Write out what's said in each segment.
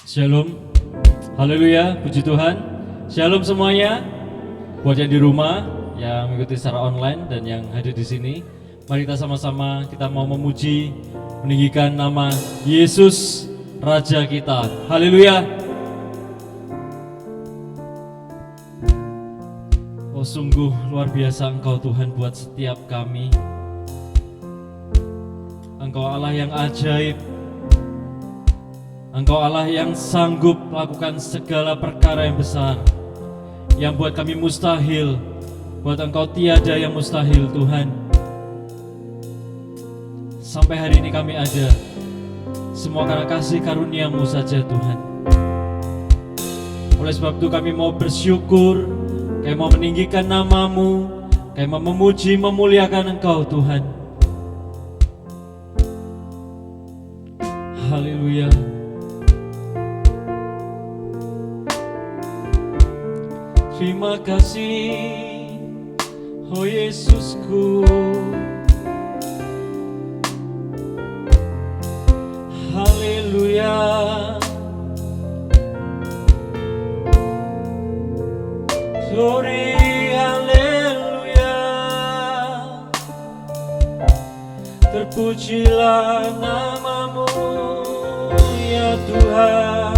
Shalom, haleluya, puji Tuhan. Shalom semuanya. Buat yang di rumah, yang mengikuti secara online dan yang hadir di sini, mari kita sama-sama kita mau memuji, meninggikan nama Yesus Raja kita. Haleluya. Oh, sungguh luar biasa Engkau Tuhan buat setiap kami. Engkau Allah yang ajaib. Engkau Allah yang sanggup melakukan segala perkara yang besar, yang buat kami mustahil. Buat Engkau tiada yang mustahil, Tuhan. Sampai hari ini kami ada, semua karena kasih karunia-Mu saja, Tuhan. Oleh sebab itu kami mau bersyukur, kami mau meninggikan nama-Mu, kami mau memuji, memuliakan Engkau, Tuhan. Haleluya. Terima kasih, oh Yesusku. Haleluya. Glory, haleluya. Terpujilah nama-Mu, ya Tuhan.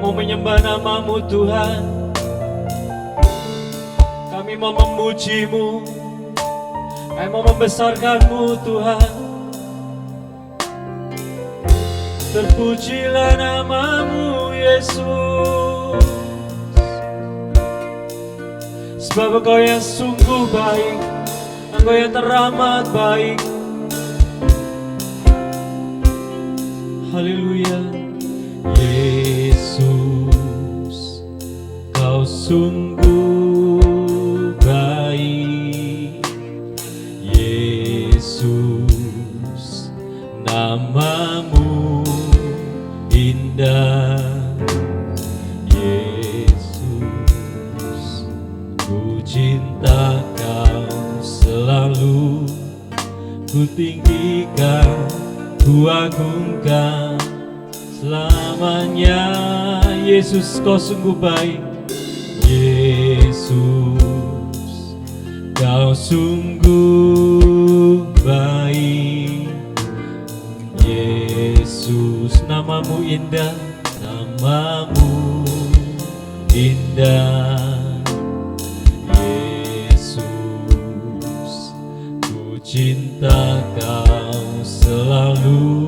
Mau menyembah nama-Mu Tuhan, kami mau memuji-Mu, kami mau membesarkan-Mu Tuhan. Terpujilah nama-Mu Yesus, sebab Engkau yang sungguh baik, Engkau yang teramat baik. Haleluya. Yesus, Kau sungguh baik. Yesus, nama-Mu indah. Yesus, ku cinta Kau selalu, ku tinggikan, ku agungkan selamanya. Yesus, Kau sungguh baik. Yesus, Kau sungguh baik. Yesus, nama-Mu indah, nama-Mu indah. Yesus, ku cinta Kau selalu,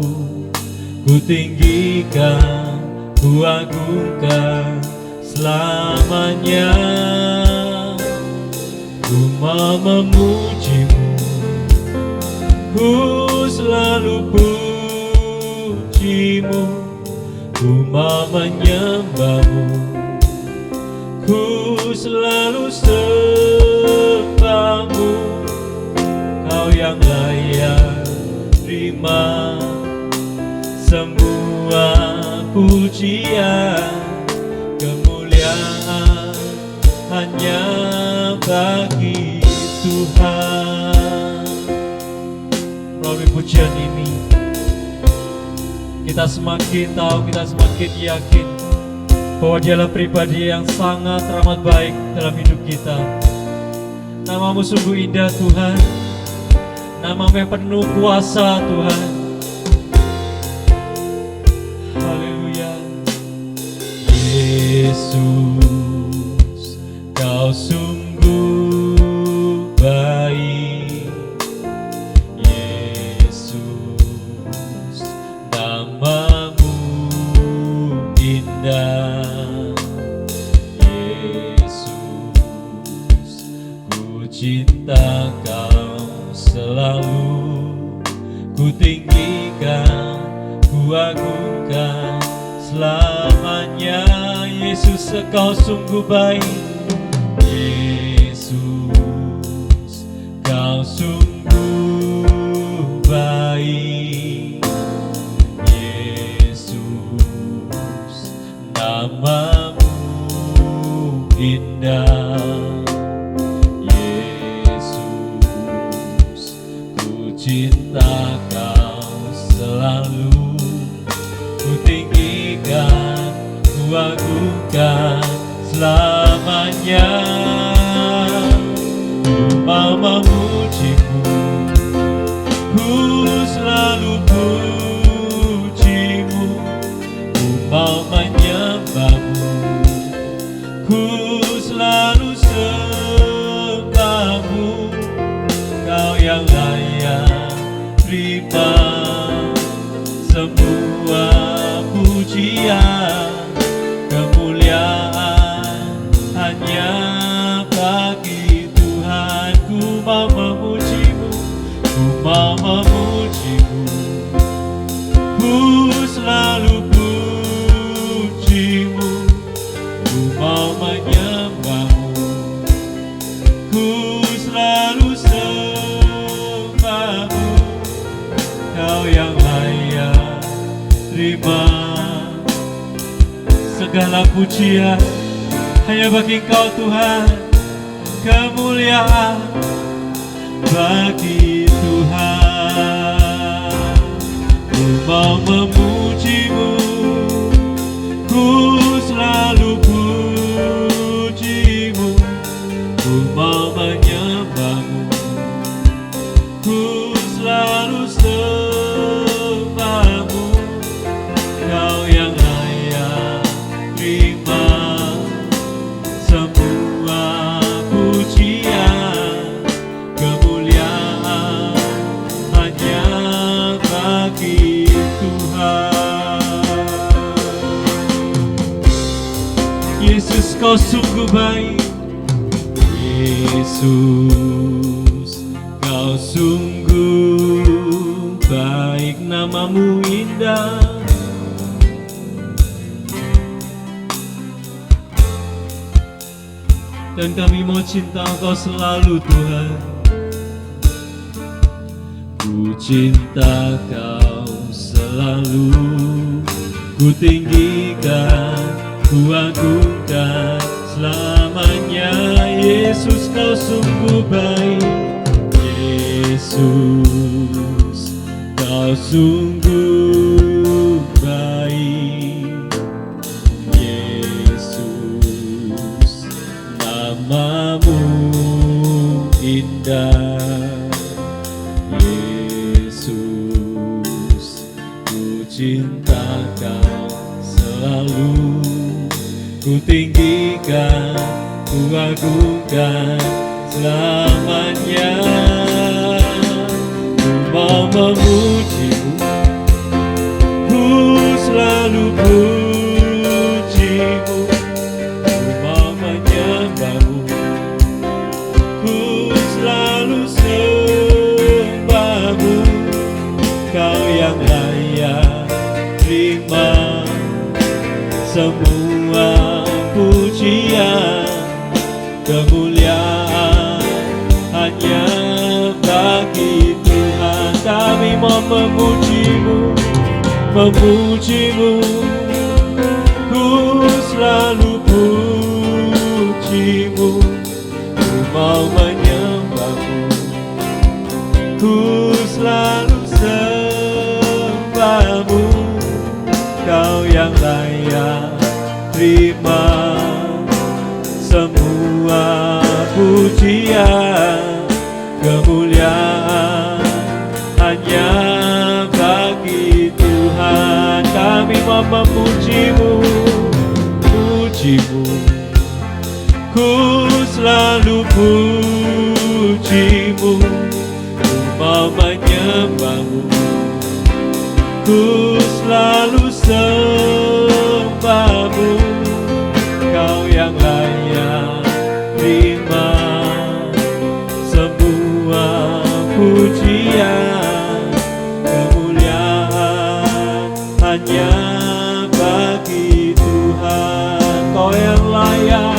ku tinggikan, ku agungkan selamanya. Ku mau memuji-Mu, ku selalu puji-Mu. Ku mau menyembah-Mu, ku selalu sembah-Mu. Kau yang layak terima semua pujian, kemuliaan hanya bagi Tuhan. Melalui pujian ini, kita semakin tahu, kita semakin yakin bahwa Dialah pribadi yang sangat teramat baik dalam hidup kita. Nama-Mu sungguh indah Tuhan, nama-Mu yang penuh kuasa Tuhan. Yesus, Kau sungguh baik. Yesus, nama-Mu indah. Yesus, ku cinta Kau selalu, ku tinggikan, ku agungkan selamanya. Yesus, Kau sungguh baik. Yesus, Kau sungguh baik. Yesus, nama-Mu indah. Yesus, ku cinta Kau selalu, agungkan selamanya. Ku mau memuji-Mu, ku selalu puji-Mu, ku mau menyembah-Mu, ku selalu sembah-Mu. Kau yang layak terima semua pujian, kemuliaan hanya bagi Tuhan. Ku mau memuji-Mu, ku mau memuji-Mu, ku selalu puji-Mu, ku mau menyembah-Mu, ku selalu sembah-Mu. Kau yang layak terima segala pujian, hanya bagi Engkau Tuhan. Kemuliaan bagi Tuhan. Ku mau memuji-Mu, ku selalu puji-Mu, ku mau menyembah-Mu, ku selalu sembah-Mu. Kau yang layak terima semua pujian, kemuliaan hanya bagi Tuhan. Yesus, Kau sungguh baik. Yesus, Kau sungguh baik, nama-Mu indah. Dan kami mau cinta Engkau selalu Tuhan. Ku cinta Kau selalu, ku tinggikan, ku agungkan selamanya. Yesus, Kau sungguh baik. Yesus, Kau sungguh baik. Yesus, nama-Mu indah. Yesus, ku cinta Kau selalu, ku tinggikan, ku agungkan selamanya. Ku mau memuji-Mu, ku selalu puji-Mu, ku mau menyembah-Mu, ku selalu sembah-Mu. Kau yang layak terima semua pujian, kemuliaan hanya bagi Tuhan. Kami mau memuji-Mu, memuji-Mu, ku selalu puji-Mu, ku mau menyembah-Mu, ku selalu sembah-Mu. Kau yang layak terima semua pujian, kemuliaan hanya bagi Tuhan. Kami mau memuji-Mu, puji-Mu, ku selalu puji-Mu, ku mau menyembah-Mu, ku selalu sembah-Mu. Kau yang layak terima semua pujian, kemuliaan hanya bagi Tuhan. Kau yang layak,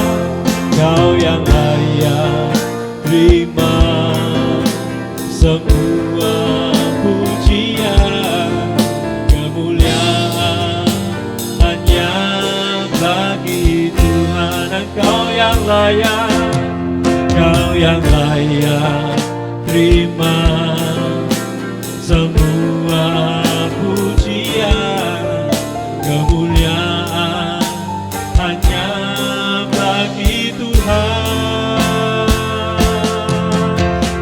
Kau yang layak terima semua pujian, kemuliaan hanya bagi Tuhan. Engkau yang layak, Kau yang layak terima semua pujian, kemuliaan hanya bagi Tuhan.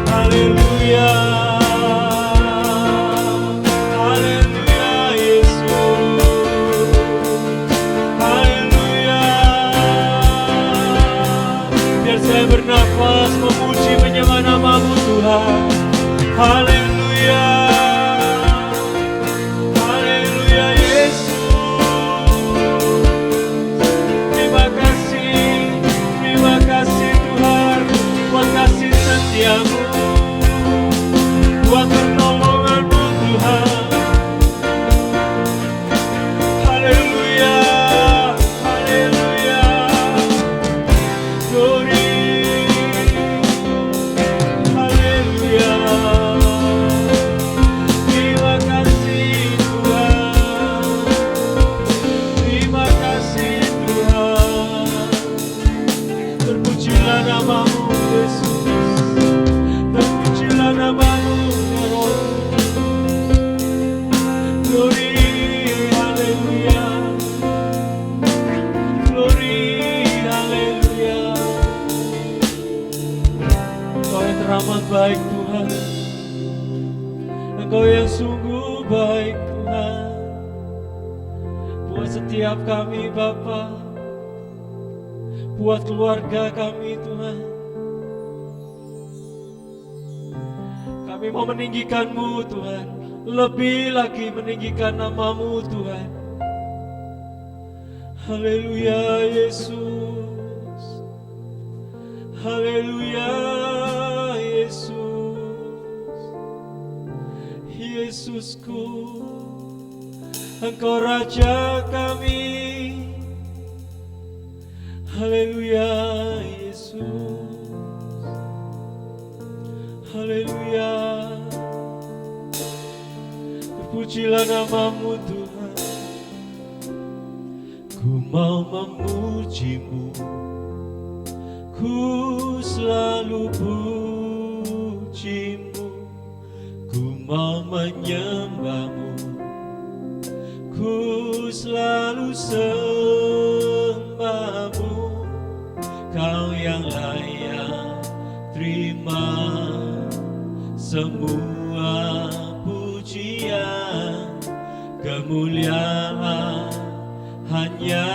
Haleluya, haleluya Yesus, haleluya. Biar saya bernafas memuji menyembah nama-Mu Tuhan. Haleluya, haleluya Yesus. Terima kasih Tuhan buat kasih setia-Mu, buat pertolongan-Mu Tuhan. Haleluya, haleluya. Glory, haleluya. Terima kasih Tuhan, terima kasih Tuhan. Terpujilah nama-Mu Yesus, terpujilah nama-Mu ya Roh. Glory, haleluya. Glory, haleluya. Engkau yang teramat baik Tuhan, Engkau yang sungguh baik Tuhan, buat setiap kami Bapa, buat keluarga kami Tuhan. Kami mau meninggikan-Mu Tuhan, lebih lagi meninggikan nama-Mu Tuhan. Haleluya Yesus, haleluya Yesus. Yesusku, Engkau Raja kami. Haleluya Yesus, haleluya. Terpujilah nama-Mu Tuhan. Ku mau memuji-Mu, ku selalu puji-Mu. Ku mau menyembah-Mu, ku selalu sembah-Mu. Kau yang layak terima semua pujian, kemuliaan hanya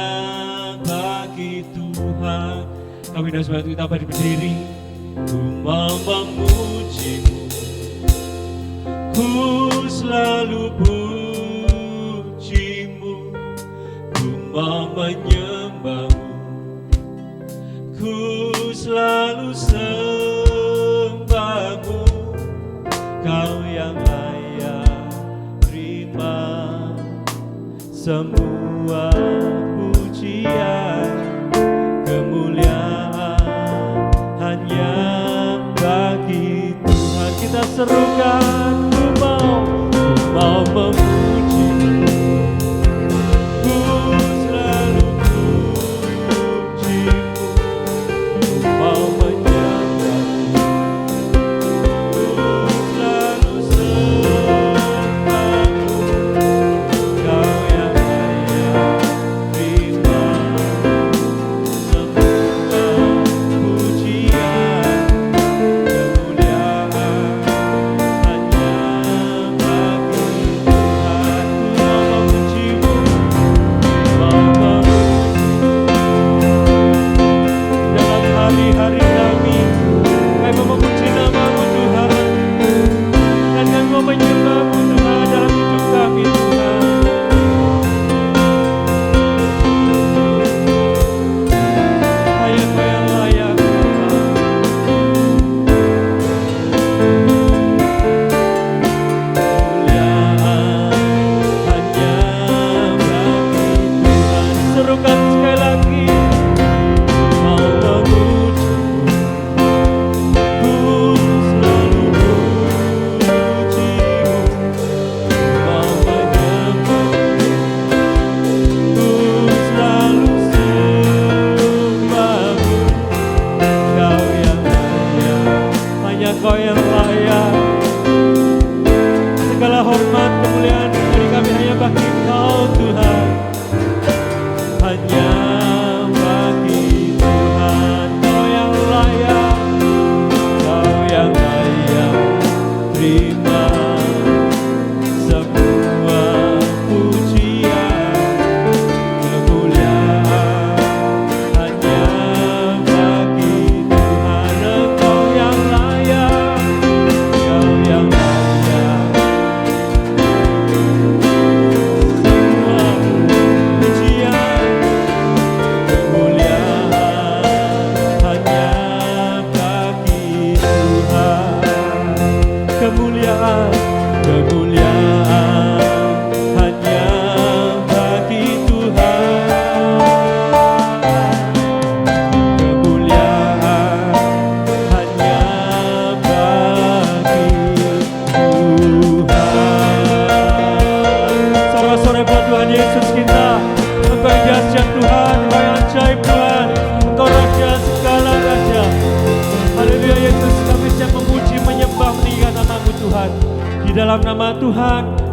bagi Tuhan. Kami dah semua kita berdiri. Ku mau memuji-Mu, ku selalu puji-Mu. Ku mau menyembah-Mu, ku selalu sembah-Mu. Kau yang layak terima semua pujian, kemuliaan hanya bagi Tuhan. Kita serukan, ku mau memuji-Mu, ku selalu puji-Mu. Ku mau menyembah-Mu, ku selalu sembah-Mu. Kau yang layak terima semua pujian, kemuliaan hanya bagi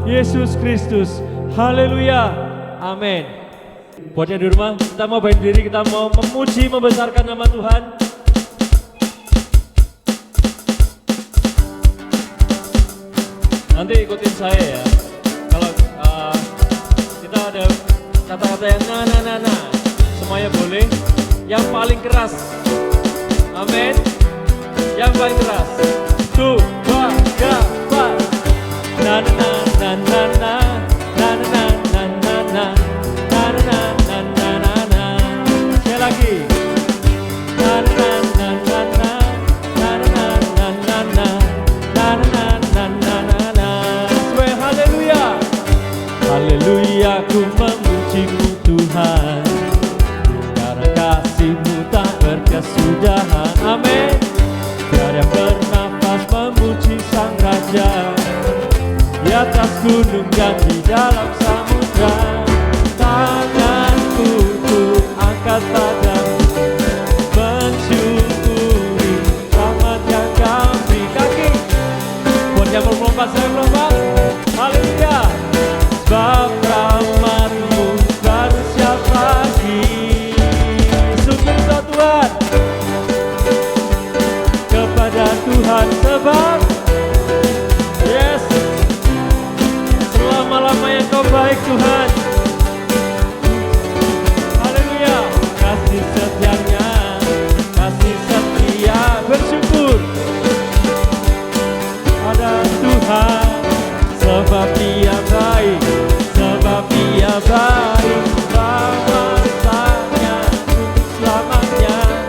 Yesus Kristus. Haleluya. Amin. Buat yang di rumah, kita mau berdiri, kita mau memuji, membesarkan nama Tuhan. Nanti ikutin saya ya. Kalau kita ada kata-kata yang na, semuanya boleh. Yang paling keras, amin. Yang paling keras. 2, 3, 4. Na na na na na na na na na na na na na na na na na. Sekali lagi. Na na na na na na na na na na na na na na na na. Semua haleluya. Haleluya, ku memuji-Mu Tuhan, karena kasih-Mu tak berkesudahan. Amin. Tiada yang bernafas memuji Sang Raja, di atas gunung dan di dalam samudra. Tanganku ku angkat padamu, mensyukuri rahmat yang Kau beri. Kaki buat yang melompat, saya melompat. Haleluya. Sebab rahmat-Mu baru setiap pagi. Syukur kepada Tuhan, kepada Tuhan sebab yes, selama-lamanya Kau baik Tuhan. Haleluya. Kasih setianya, kasih setia, bersyukur pada Tuhan. Sebab Dia baik, sebab Dia baik, bahwasanya untuk selamanya.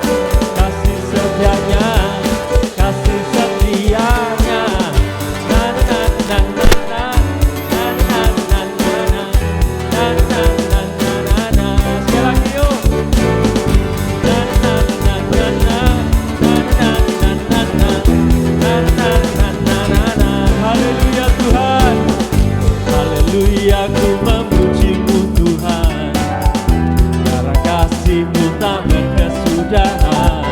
Kasih setianya, kasih setianya. Na na na na na na na na na na na na na na. Sekali lagi yuk. Na na na na na na na na na na na na na na. Haleluya Tuhan. Haleluya, ku memuji-Mu Tuhan, karena kasih-Mu tak berkesudahan.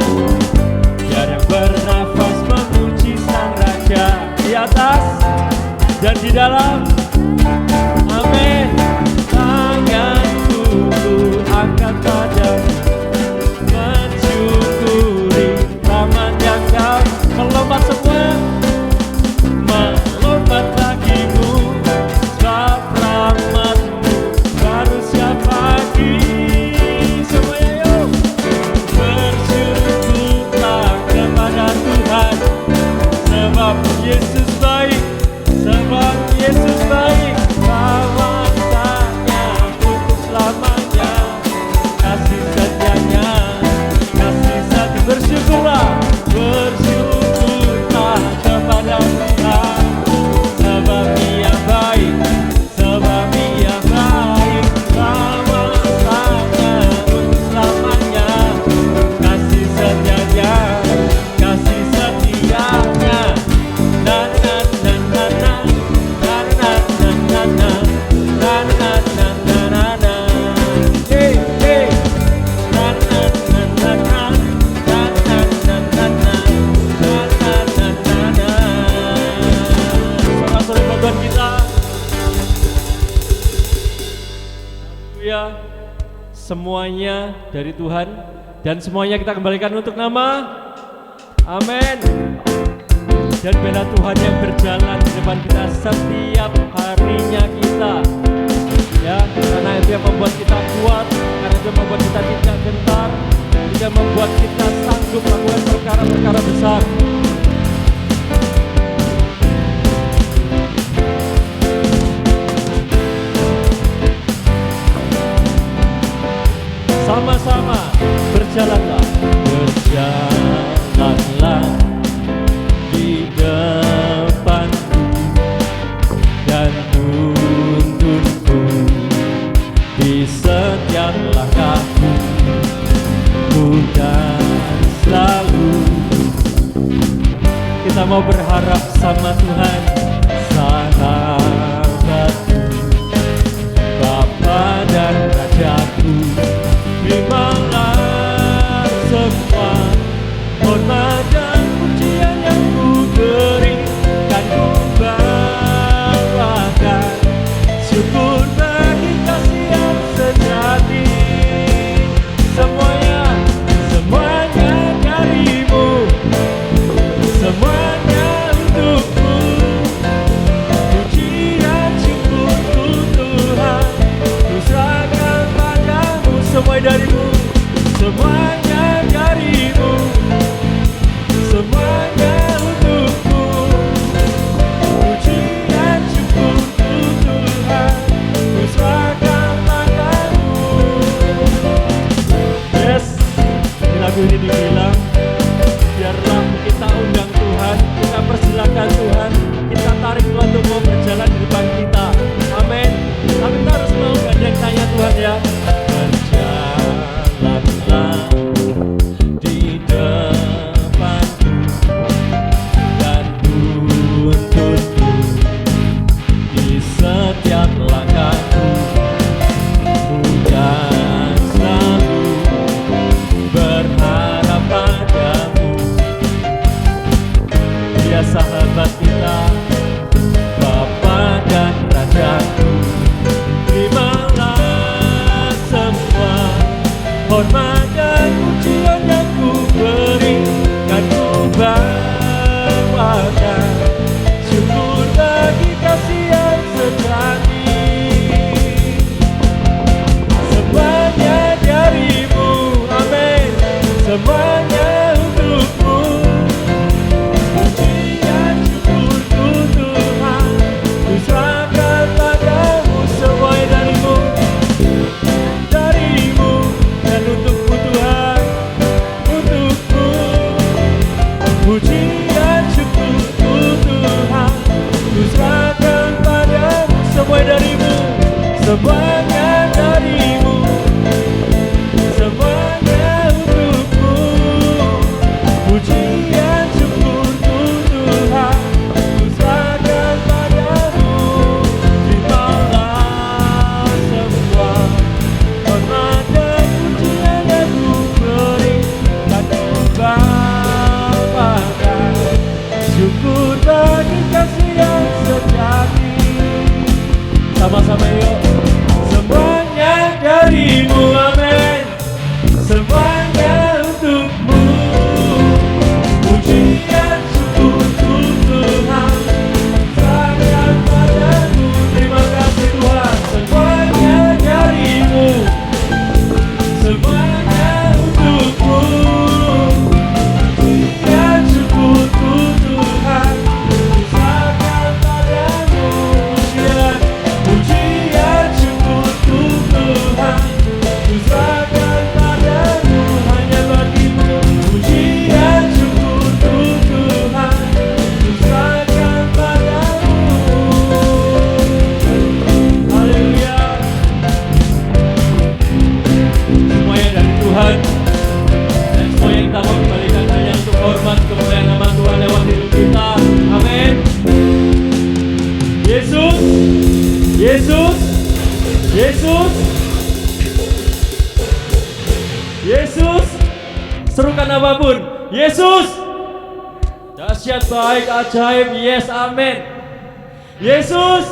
Biar yang bernafas memuji Sang Raja, di atas dan di dalam. Amin. Tanganku ku angkat padamu, mensyukuri rahmat yang Kau. Melompat semua, melompat bagimu. Sebab rahmat-Mu baru setiap pagi. Semuanya yuk. Bersyukurlah kepada Tuhan, sebab Yesus baik, sebab Yesus baik, bahwasanya untuk selamanya. Kasih setianya, kasih setia. Bersyukurlah, bersyukurlah kepada Tuhan, sebab Dia baik, sebab Dia baik, bahwasanya untuk selamanya. Kasih setianya, kasih setianya. Na na na na na na na na na na na na na na na na. Hey hey. Na na na na na na na na na na na na na na. Saudara pelabuhan kita. Haleluya. Semuanya dari Tuhan dan semuanya kita kembalikan untuk nama. Amin. Dan bela Tuhan yang berjalan di depan kita setiap harinya kita, ya, karena itu yang membuat kita kuat, karena itu yang membuat kita tidak gentar, itu yang membuat kita sanggup melakukan perkara-perkara besar. Sama-sama berjalanlah, berjalanlah di depanku dan tuntunku di setiap langkahku, dan selalu kita mau berharap sama Tuhan, sahabatku, Bapa dan Rajaku. Terimalah semua hormat dan pujian yang ku berikan, ku bawakan semuanya darimu, semuanya untukmu. Pujian syukur Tuhan, ku serahkan padamu. Yes, di lagu ini dibilang, biarlah kita undang Tuhan, kita persilakan Tuhan, kita tarik Tuhan untuk mau berjalan di depan kita. Amin. Tapi kita harus mau gandeng tanya Tuhan ya. Berjalanlah di depanku dan tuntunku di setiap langkahku. Bukan selalu berharap padamu. Dia sahabat kita, Bapa dan Rajaku. Terimalah semua hormat dan pujian yang ku berikan, ku bawakan syukur bagi kasih yang sejati. Semuanya darimu, amin. Semuanya untukmu. Pujian syukurku Tuhan, ku serahkan padamu. Semuanya darimu, darimu dan untukmu Tuhan, untukmu. Pujian syukurku Tuhan, ku serahkan padamu. Semuanya darimu, semuanya darimu, semuanya untukmu. Pujian syukurku Tuhan, ku serahkan padamu. Terimalah semua hormat dan pujian yang ku berikan, ku bawakan syukur bagi kasih yang sejati. Sama-sama yuk. Semuanya darimu, amin. Semuanya untukmu. Pujian syukurku Tuhan, serahkan padamu. Terima kasih Tuhan. Semuanya darimu, semuanya untukmu. Pujian syukurku Tuhan, serahkan padamu. Pujian syukurku Tuhan, ku serahkan padamu. Hanya bagimu. Pujian syukurku Tuhan, ku serahkan padamu. Haleluya. Semuanya dari Tuhan, dan semua yang kita mau kembalikan hanya untuk hormat kemuliaan nama Tuhan lewat hidup kita. Amin. Yesus, Yesus, Yesus, Yesus. Serukan apapun, Yesus. Dahsyat, baik, ajaib, yes, amin. Yesus.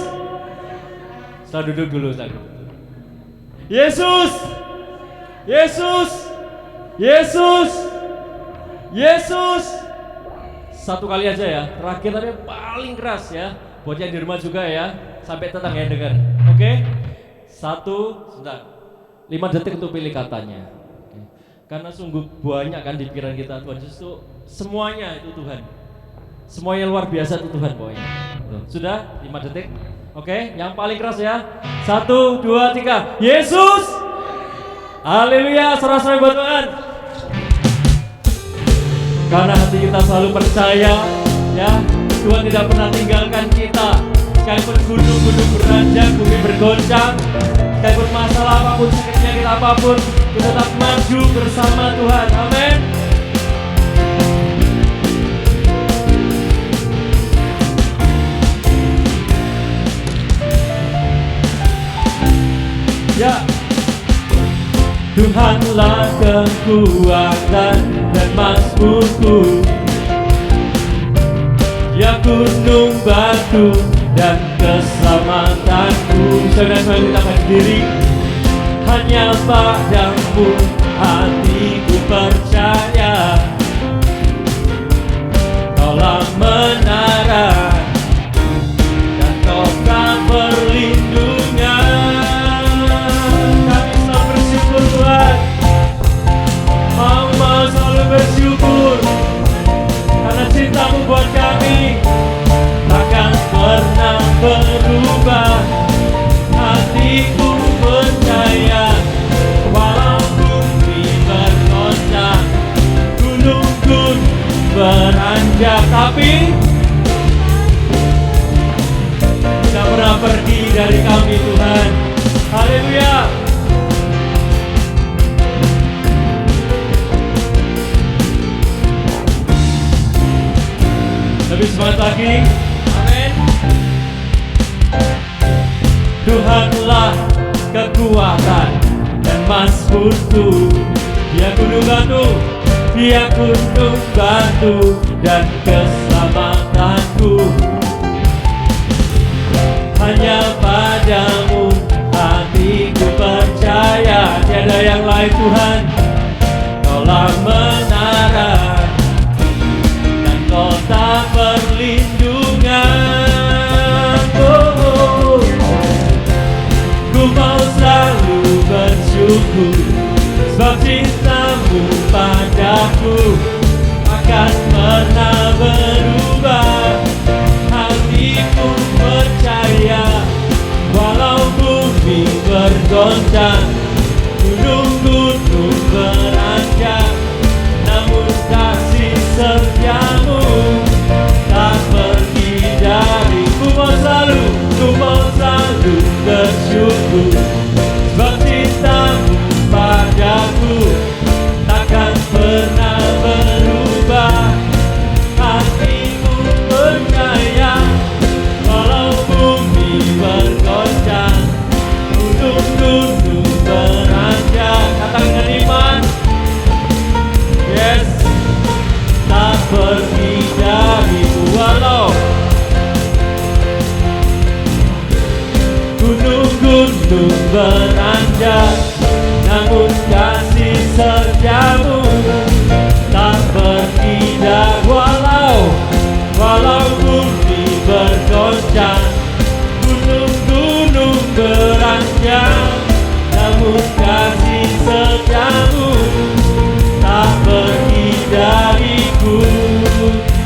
Setelah duduk dulu, Yesus, Yesus, Yesus, Yesus. Satu kali aja ya, terakhir tapi paling keras ya. Buat yang di rumah juga ya, sampai tetangga yang dengar. Oke? 5 detik untuk pilih katanya. Oke. Karena sungguh banyak kan di pikiran kita, Tuhan Yesus itu semuanya itu Tuhan. Semuanya luar biasa itu Tuhan pokoknya. Sudah 5 detik. Oke, yang paling keras ya. 1, 2, 3. Yesus. Haleluya, sorak-sorai buat Tuhan. Karena hati kita selalu percaya ya, Tuhan tidak pernah tinggalkan kita. Sekalipun gunung-gunung beranjak, bumi bergoncang, sekalipun masalah apapun, sakit penyakit apapun, kita tetap maju bersama Tuhan. Amin. Ya, Tuhanlah kekuatan dan mazmurku, ya gunung batu dan keselamatanku. Saudara-saudara kita berdiri, hanya padamu hatiku percaya. Kaulah menara dan Kaulah perlindungan. Kami selalu bersyukur Tuhan. buat kami takkan pernah berubah. Hatiku percaya, walau bumi bergoncang, gunung-gunung beranjak, tapi tidak pernah pergi dari kami Tuhan. Haleluya. Lebih semangat lagi. Amin. Tuhanlah kekuatan dan mazmurku, Dia gunung batu, Dia gunung batu dan keselamatanku. Hanya padamu hatiku percaya, tiada yang lain Tuhan. Kaulah menara dan kota perlindungan. Ku mau selalu bersyukur, sebab cintamu padaku akan pernah berubah. Hatiku percaya, walau bumi bergoncang, gunung-gunung beranjak, namun kasih setiamu tak pergi dariku. Ku mau selalu bersyukur, sebab cintamu padaku takkan pernah berubah. Hatiku percaya, walau bumi bergoncang, gunung-gunung beranjak. Katakan dengan iman, yes, tak pergi dariku. Walau gunung-gunung beranjak, namun kasih setiamu tak pergi dari. Walau bumi bergoncang, gunung-gunung beranjak, namun kasih setiamu tak pergi dariku.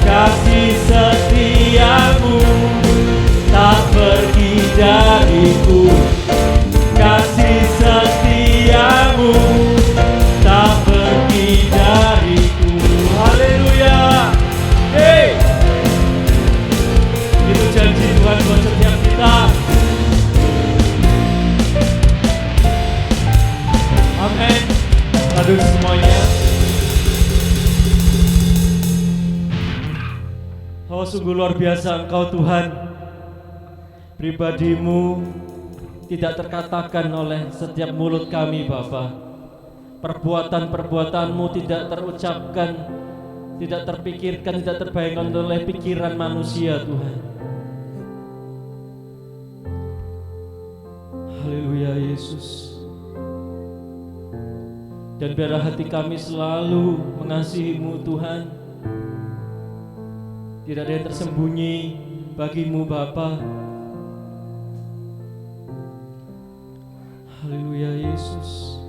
Kasih setiamu tak pergi dariku. Kasih setiamu tak pergi dariku. Haleluya. Hey, itu janji Tuhan buat setiap kita. Amin. Aduh semuanya. Oh sungguh luar biasa Engkau Tuhan. Pribadimu tidak terkatakan oleh setiap mulut kami Bapa. Perbuatan-perbuatanmu tidak terucapkan, tidak terpikirkan, tidak terbayangkan oleh pikiran manusia Tuhan. Haleluya Yesus. Dan biarlah hati kami selalu mengasihi-Mu Tuhan. Tidak ada yang tersembunyi bagi-Mu Bapa. Haleluya Yesus.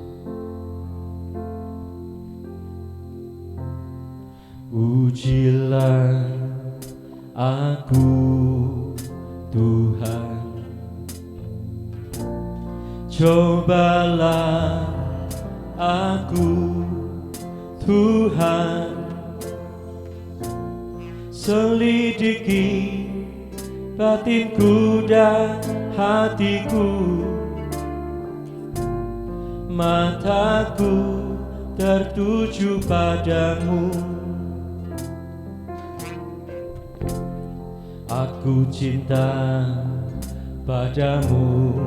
Pujilah aku Tuhan, cobalah aku Tuhan, selidiki batinku dan hatiku. Mataku tertuju padamu, aku cinta padamu.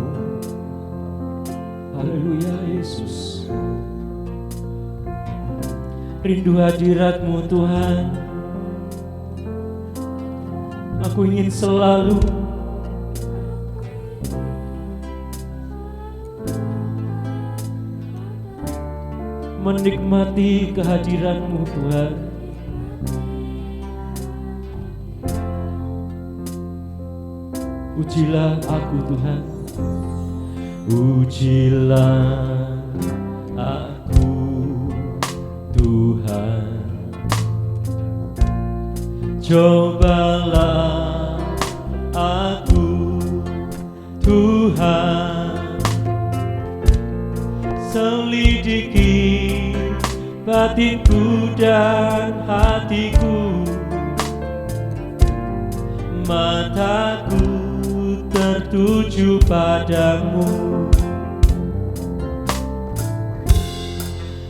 Haleluya Yesus. Rindu hadirat-Mu Tuhan. Aku ingin selalu menikmati kehadiran-Mu Tuhan. Ujilah aku Tuhan, ujilah aku Tuhan, Cobalah aku, Tuhan, selidiki batinku dan hatiku. Mataku tertuju padamu.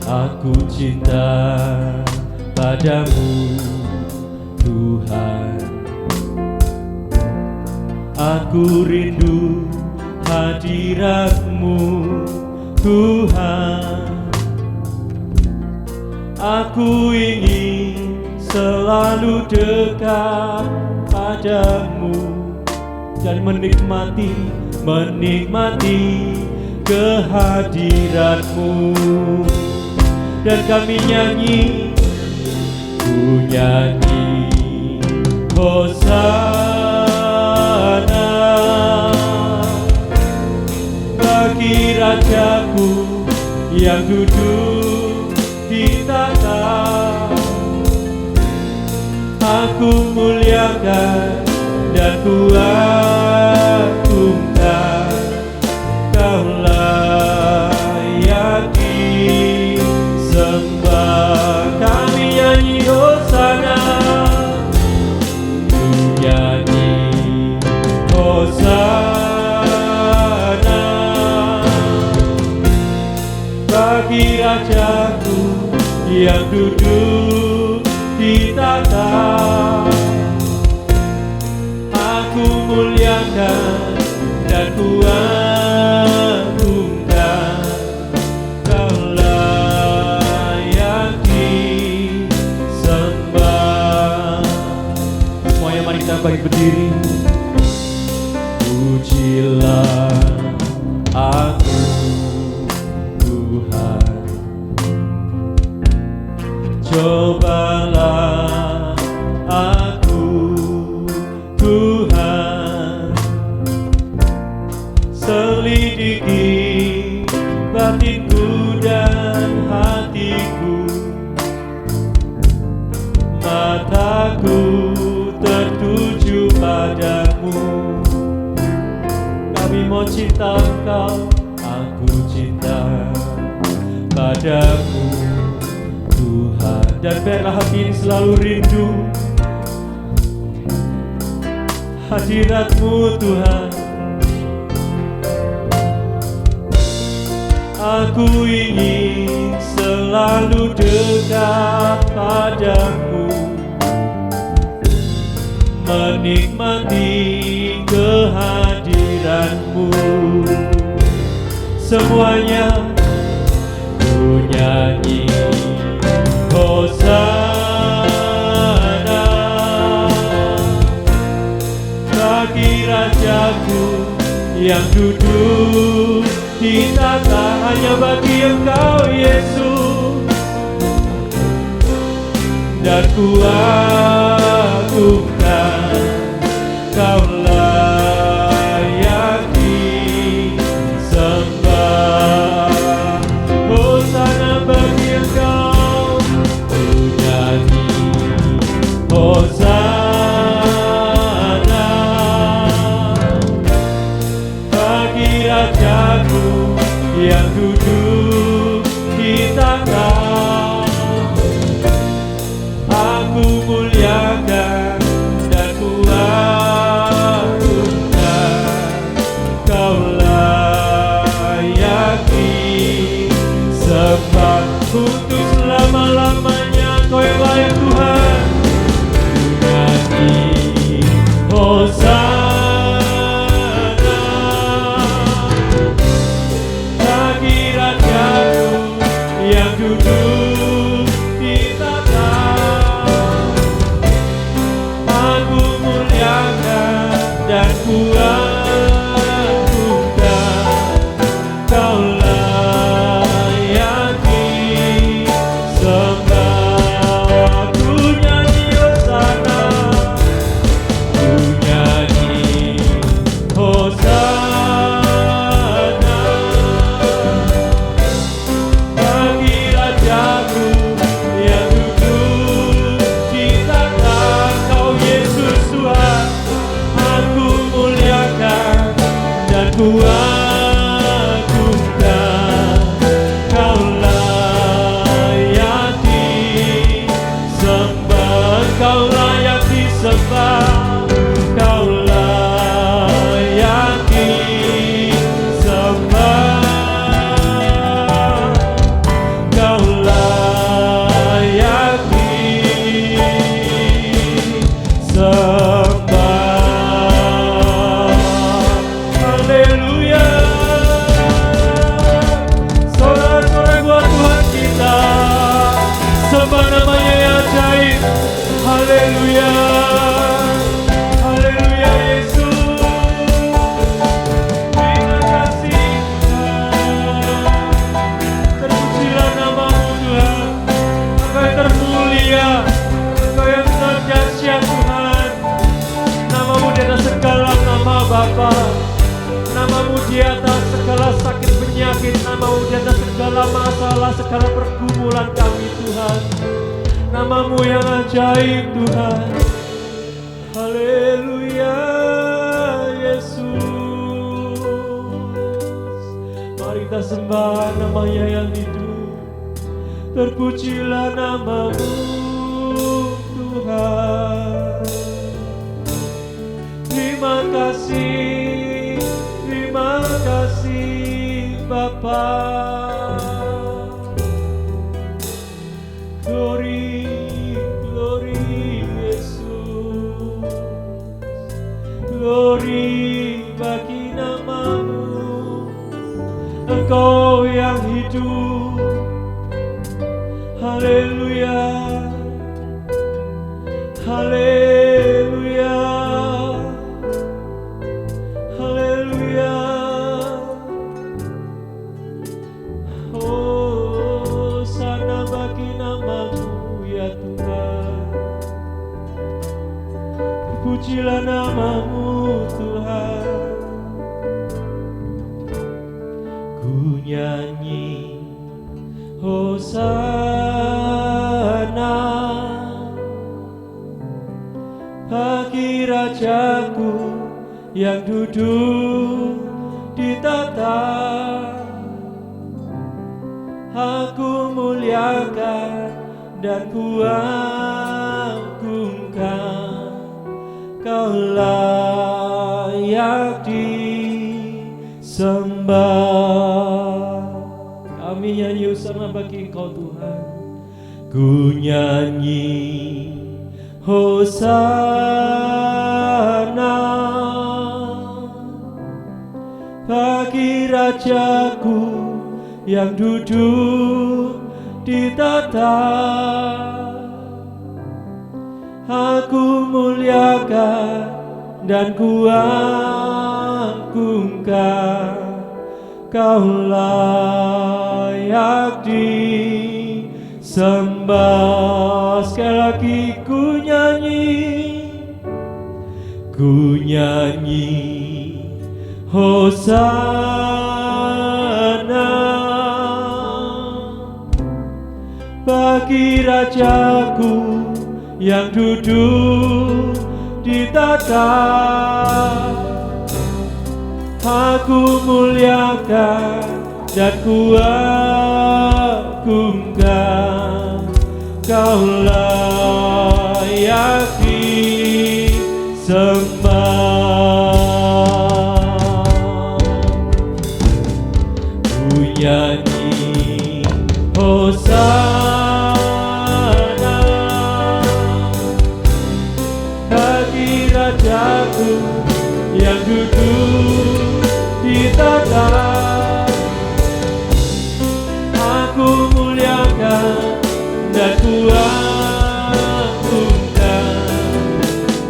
Aku cinta padamu, Tuhan. Aku rindu hadirat-Mu, Tuhan. Aku ingin selalu dekat padamu dan menikmati kehadirat-Mu. Dan kami nyanyi, ku nyanyi Hosana bagi Rajaku yang duduk di tahta. Aku muliakan dan ku agungkan, Kau layak disembah. Kami nyanyi Hosana, ku nyanyi Hosana bagi Rajaku yang duduk di tahta. Aku muliakan dan ku agungkan, Kau layak disembah. Semuanya mari kita bangkit berdiri. Pujilah aku, Tuhan. Cobalah aku, Tuhan, selidiki batinku dan hatiku. Mataku tertuju padamu. Kami mau cinta Engkau, aku cinta padamu, Tuhan. Dan biarlah hati ini selalu rindu hadirat-Mu, Tuhan. Aku ingin selalu dekat padamu, menikmati kehadiran-Mu. Semuanya ku nyanyi Hosana bagi Rajaku yang duduk di tahta. Hanya bagi Engkau Yesus, dan ku agungkan, Kau layak disembah. Hosana bagi Engkau, ku nyanyi Hosana bagi Rajaku yang duduk di tahta. Aku muliakan sembah namanya yang ajaib. Haleluya, haleluya Yesus. Terima kasih Tuhan. Terpujilah namamu Tuhan. Engkau yang termulia, Engkau yang terdahsyat Tuhan. Namamu di atas segala nama Bapa. Namamu di atas segala sakit penyakit. Namamu di atas segala masalah, segala pergumulan kami Tuhan. Namamu yang ajaib Tuhan. Haleluya Yesus. Mari kita sembah namanya yang hidup. Terpujilah namamu Tuhan. Terima kasih, terima kasih Bapa. Glory, glory Yesus. Glory bagi namamu. Engkau yang hidup. Haleluya, haleluya, haleluya. Oh, sana bagi namamu ya Tuhan. Pujilah namamu Tuhan. Ku nyanyi Hosana bagi Rajaku yang duduk di tahta. Aku muliakan dan ku agungkan. Kau layak disembah. Kami nyanyi hosana bagi Engkau Tuhan. Ku nyanyi hosana bagi Rajaku yang duduk di tahta. Aku muliakan dan ku agungkan. Kau layak disembah. Sekali lagi ku nyanyi hosana bagi Rajaku yang duduk di tahta. Aku muliakan dan ku agungkan. Kau layak disembah. Ku nyanyi hosana bagi Rajaku yang duduk di tahta. Aku muliakan dan ku agungkan.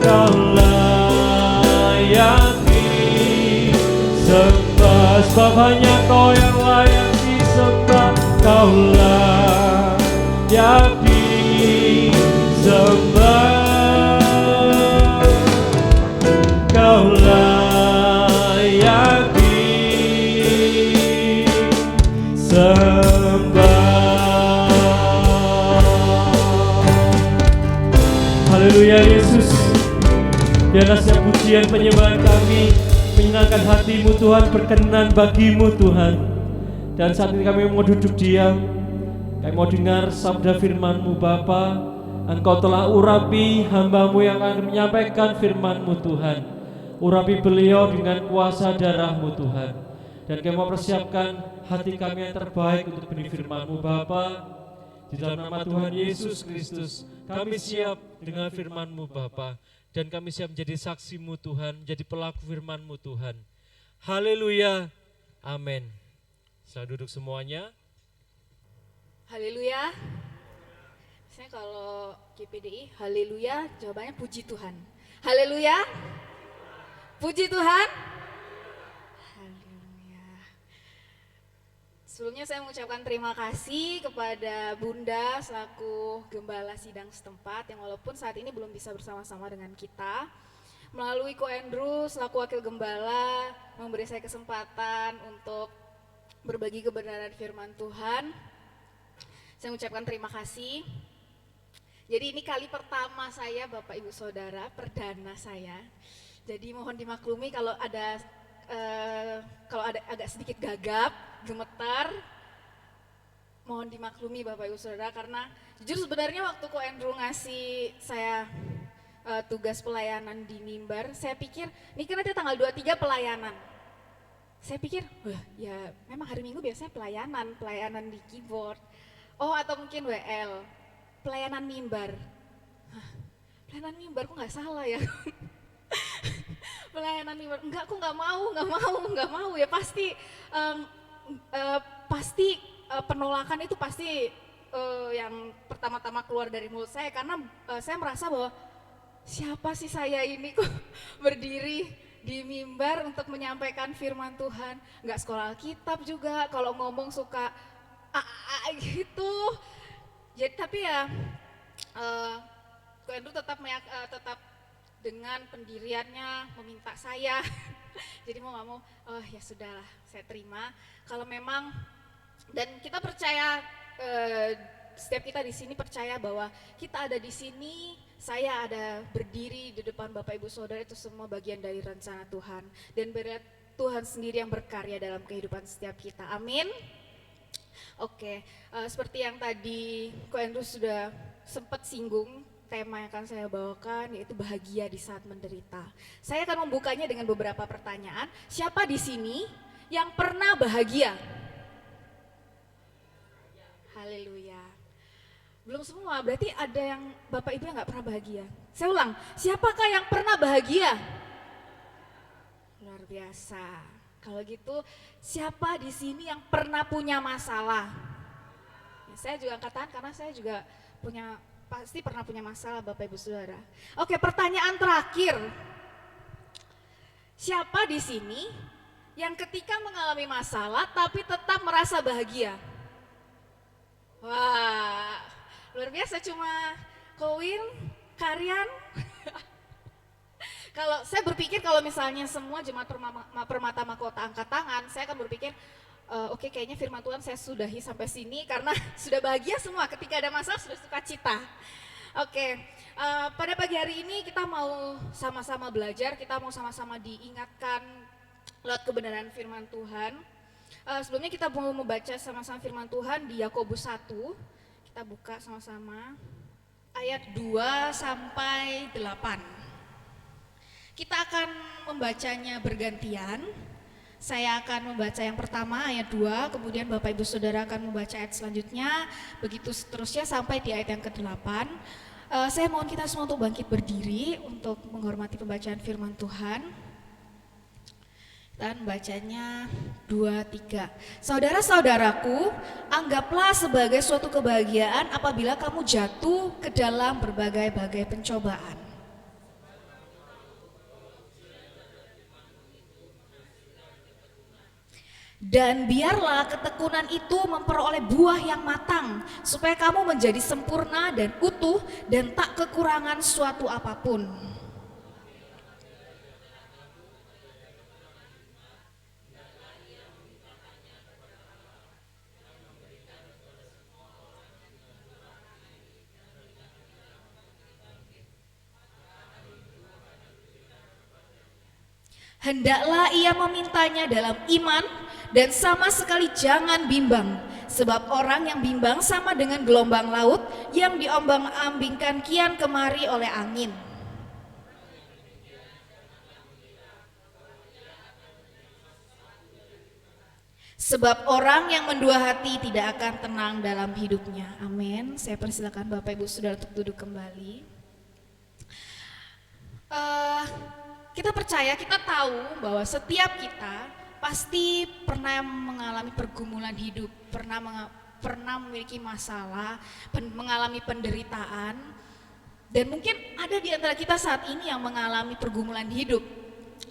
Kau layak disembah. Sebab hanya Kau yang layak disembah. Kau layak disembah. Kau layak disembah. Haleluya Yesus. Di atasnya pujian penyembahan kami menyenangkan hati-Mu Tuhan, berkenan bagi-Mu Tuhan. Dan saat ini kami mau duduk diam. Kami mau dengar sabda firman-Mu Bapa. Engkau telah urapi hamba-Mu yang akan menyampaikan firman-Mu Tuhan. Urapi beliau dengan kuasa darah-Mu Tuhan. Dan kami mau persiapkan hati kami yang terbaik untuk benih firman-Mu Bapa. Di dalam nama Tuhan Yesus Kristus, kami siap dengan firman-Mu Bapa. Dan kami siap menjadi saksi-Mu Tuhan, menjadi pelaku firman-Mu Tuhan. Haleluya, amin. Selamat duduk semuanya. Haleluya. Kalau GPDI, haleluya, jawabannya puji Tuhan. Haleluya. Puji Tuhan. Haleluya. Sebelumnya saya mengucapkan terima kasih kepada Bunda selaku gembala sidang setempat yang walaupun saat ini belum bisa bersama-sama dengan kita. Melalui Ko Andrew selaku wakil gembala memberi saya kesempatan untuk berbagi kebenaran firman Tuhan. Saya mengucapkan terima kasih. Jadi ini kali pertama saya Bapak Ibu Saudara, perdana saya. Jadi mohon dimaklumi kalau ada agak sedikit gagap, gemetar. Mohon dimaklumi Bapak Ibu Saudara karena jujur sebenarnya waktu Ko Andrew ngasih saya tugas pelayanan di mimbar, saya pikir ini kan nanti tanggal 23 pelayanan. Saya pikir, wah ya memang hari Minggu biasanya pelayanan di keyboard. Oh atau mungkin WL, pelayanan mimbar. Hah, pelayanan mimbar kok nggak salah ya? Pelayanan mimbar, enggak kok nggak mau ya pasti penolakan itu pasti yang pertama-tama keluar dari mulut saya karena saya merasa bahwa siapa sih saya ini kok berdiri di mimbar untuk menyampaikan firman Tuhan, nggak sekolah Alkitab juga, kalau ngomong suka gitu. Jadi tapi ya Ko Andrew tetap dengan pendiriannya meminta saya. Jadi mau nggak mau, oh ya sudahlah, saya terima. Kalau memang dan kita percaya, setiap kita di sini percaya bahwa kita ada di sini, saya ada berdiri di depan Bapak Ibu Saudara itu semua bagian dari rencana Tuhan dan berat Tuhan sendiri yang berkarya dalam kehidupan setiap kita. Amin. Oke, seperti yang tadi Ko Andrew sudah sempat singgung, tema yang akan saya bawakan yaitu bahagia di saat menderita. Saya akan membukanya dengan beberapa pertanyaan. Siapa di sini yang pernah bahagia? Haleluya. Belum semua, berarti ada yang Bapak Ibu yang gak pernah bahagia. Saya ulang, siapakah yang pernah bahagia? Luar biasa. Kalau gitu, siapa di sini yang pernah punya masalah? Ya, saya juga angkat tangan karena saya juga pasti pernah punya masalah Bapak Ibu Saudara. Oke, pertanyaan terakhir. Siapa di sini yang ketika mengalami masalah tapi tetap merasa bahagia? Wah, luar biasa, cuma Kowin, Karyan. Kalau saya berpikir kalau misalnya semua jemaat Permata Mahkota angkat tangan, saya akan berpikir oke, kayaknya firman Tuhan saya sudahi sampai sini karena sudah bahagia semua, ketika ada masalah sudah sukacita. Oke, pada pagi hari ini kita mau sama-sama belajar, kita mau sama-sama diingatkan lewat kebenaran firman Tuhan. Sebelumnya kita mau membaca sama-sama firman Tuhan di Yakobus 1. Kita buka sama-sama ayat 2 sampai 8. Kita akan membacanya bergantian. Saya akan membaca yang pertama ayat 2, kemudian Bapak Ibu Saudara akan membaca ayat selanjutnya, begitu seterusnya sampai di ayat yang ke-8. Saya mohon kita semua untuk bangkit berdiri untuk menghormati pembacaan firman Tuhan. Dan bacanya 2-3. Saudara-saudaraku, anggaplah sebagai suatu kebahagiaan apabila kamu jatuh ke dalam berbagai-bagai pencobaan. Dan biarlah ketekunan itu memperoleh buah yang matang, supaya kamu menjadi sempurna dan utuh dan tak kekurangan suatu apapun. Hendaklah ia memintanya dalam iman dan sama sekali jangan bimbang, sebab orang yang bimbang sama dengan gelombang laut yang diombang-ambingkan kian kemari oleh angin. Sebab orang yang mendua hati tidak akan tenang dalam hidupnya. Amin. Saya persilakan Bapak Ibu Saudara untuk duduk kembali. Kita percaya, kita tahu bahwa setiap kita pasti pernah mengalami pergumulan hidup, pernah pernah memiliki masalah, mengalami penderitaan, dan mungkin ada di antara kita saat ini yang mengalami pergumulan hidup,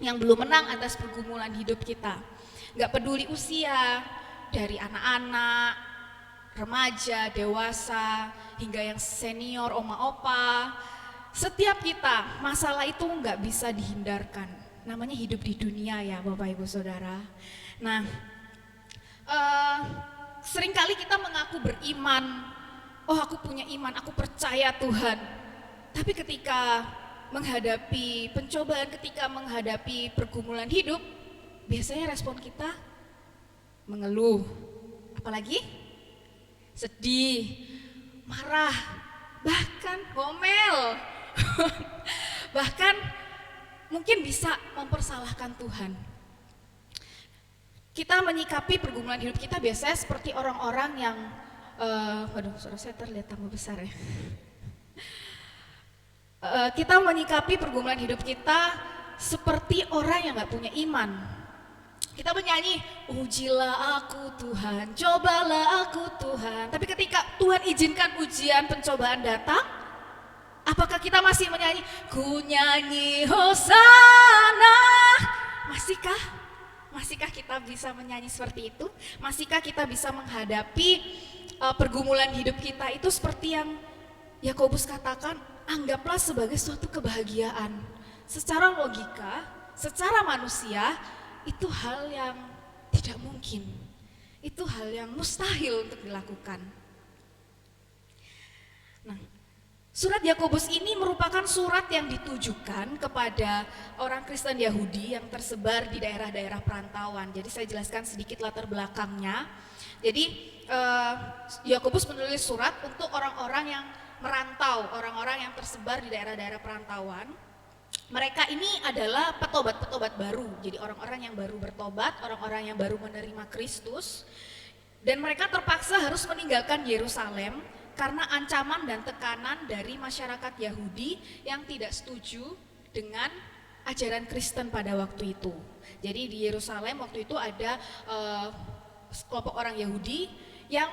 yang belum menang atas pergumulan hidup kita. Gak peduli usia, dari anak-anak, remaja, dewasa, hingga yang senior, oma opa. Setiap kita, masalah itu gak bisa dihindarkan. Namanya hidup di dunia ya Bapak Ibu Saudara. Nah, seringkali kita mengaku beriman, oh aku punya iman, aku percaya Tuhan. Tapi ketika menghadapi pencobaan, ketika menghadapi pergumulan hidup, biasanya respon kita mengeluh, apalagi sedih, marah, bahkan ngomel, bahkan mungkin bisa mempersalahkan Tuhan. Kita menyikapi pergumulan hidup kita biasanya seperti orang-orang yang, waduh suara saya terlihat tambah besar ya. Kita menyikapi pergumulan hidup kita seperti orang yang gak punya iman. Kita menyanyi, ujilah aku Tuhan, cobalah aku Tuhan. Tapi ketika Tuhan izinkan ujian pencobaan datang, apakah kita masih menyanyi, ku nyanyi Hosana? Masihkah kita bisa menyanyi seperti itu? Masihkah kita bisa menghadapi pergumulan hidup kita itu seperti yang Yakobus katakan, anggaplah sebagai suatu kebahagiaan. Secara logika, secara manusia, itu hal yang tidak mungkin. Itu hal yang mustahil untuk dilakukan. Nah, surat Yakobus ini merupakan surat yang ditujukan kepada orang Kristen Yahudi yang tersebar di daerah-daerah perantauan. Jadi saya jelaskan sedikit latar belakangnya. Jadi Yakobus menulis surat untuk orang-orang yang merantau, orang-orang yang tersebar di daerah-daerah perantauan. Mereka ini adalah petobat-petobat baru, jadi orang-orang yang baru bertobat, orang-orang yang baru menerima Kristus. Dan mereka terpaksa harus meninggalkan Yerusalem karena ancaman dan tekanan dari masyarakat Yahudi yang tidak setuju dengan ajaran Kristen pada waktu itu. Jadi di Yerusalem waktu itu ada kelompok orang Yahudi yang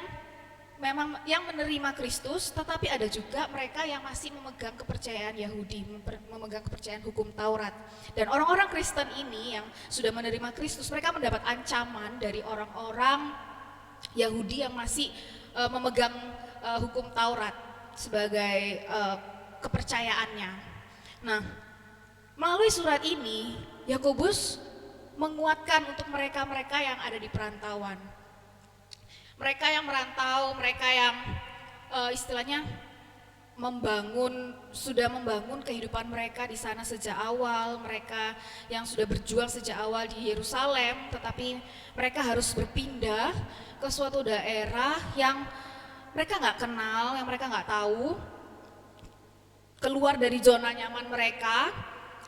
memang yang menerima Kristus, tetapi ada juga mereka yang masih memegang kepercayaan Yahudi, memegang kepercayaan hukum Taurat. Dan orang-orang Kristen ini yang sudah menerima Kristus, mereka mendapat ancaman dari orang-orang Yahudi yang masih memegang hukum Taurat sebagai kepercayaannya. Nah, melalui surat ini, Yakobus menguatkan untuk mereka-mereka yang ada di perantauan. Mereka yang merantau, mereka yang istilahnya sudah membangun kehidupan mereka di sana sejak awal, mereka yang sudah berjuang sejak awal di Yerusalem, tetapi mereka harus berpindah ke suatu daerah yang mereka nggak kenal, yang mereka nggak tahu, keluar dari zona nyaman mereka,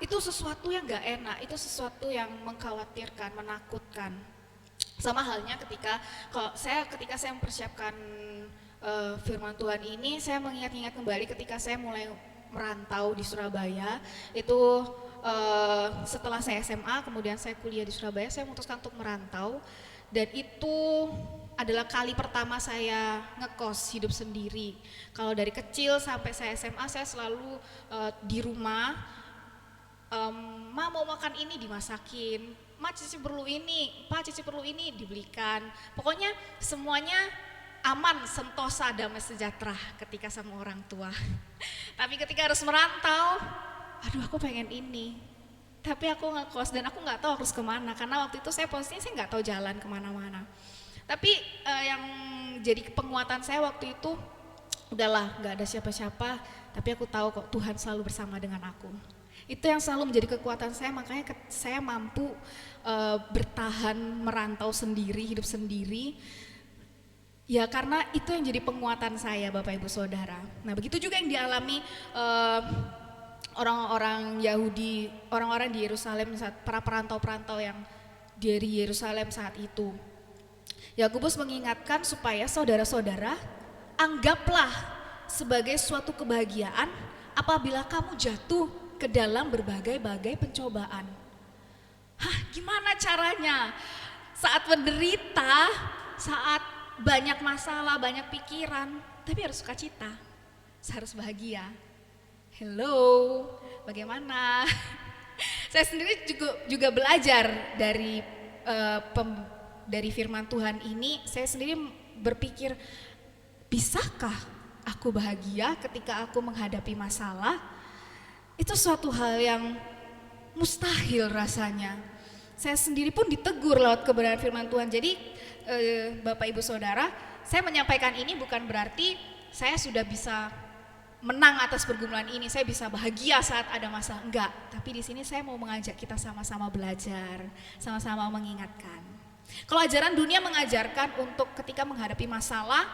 itu sesuatu yang nggak enak, itu sesuatu yang mengkhawatirkan, menakutkan. Sama halnya ketika saya mempersiapkan firman Tuhan ini, saya mengingat-ingat kembali ketika saya mulai merantau di Surabaya. Itu setelah saya SMA, kemudian saya kuliah di Surabaya, saya memutuskan untuk merantau. Dan itu adalah kali pertama saya ngekos hidup sendiri. Kalau dari kecil sampai saya SMA, saya selalu di rumah. Ma mau makan ini dimasakin, Ma Cici perlu ini, Pak Cici perlu ini dibelikan. Pokoknya semuanya aman, sentosa, damai sejahtera ketika sama orang tua. Tapi ketika harus merantau, aduh aku pengen ini, tapi aku ngekos dan aku nggak tahu harus kemana, karena waktu itu saya posisinya saya nggak tahu jalan kemana-mana. Tapi yang jadi penguatan saya waktu itu, udahlah nggak ada siapa-siapa, tapi aku tahu kok Tuhan selalu bersama dengan aku. Itu yang selalu menjadi kekuatan saya, makanya saya mampu bertahan merantau sendiri, hidup sendiri. Ya karena itu yang jadi penguatan saya Bapak Ibu Saudara. Nah begitu juga yang dialami orang-orang Yahudi, orang-orang di Yerusalem, para perantau-perantau yang dari Yerusalem saat itu. Yakobus mengingatkan supaya saudara-saudara anggaplah sebagai suatu kebahagiaan apabila kamu jatuh ke dalam berbagai-bagai pencobaan. Hah, gimana caranya? Saat menderita, saat banyak masalah, banyak pikiran, tapi harus sukacita. Saya harus bahagia. Hello, bagaimana? Saya sendiri juga belajar dari dari firman Tuhan ini. Saya sendiri berpikir, bisakah aku bahagia ketika aku menghadapi masalah? Itu suatu hal yang mustahil rasanya. Saya sendiri pun ditegur lewat kebenaran firman Tuhan. Jadi Bapak Ibu Saudara, saya menyampaikan ini bukan berarti saya sudah bisa menang atas pergumulan ini, saya bisa bahagia saat ada masalah, enggak. Tapi di sini saya mau mengajak kita sama-sama belajar, sama-sama mengingatkan. Kalau ajaran dunia mengajarkan untuk ketika menghadapi masalah,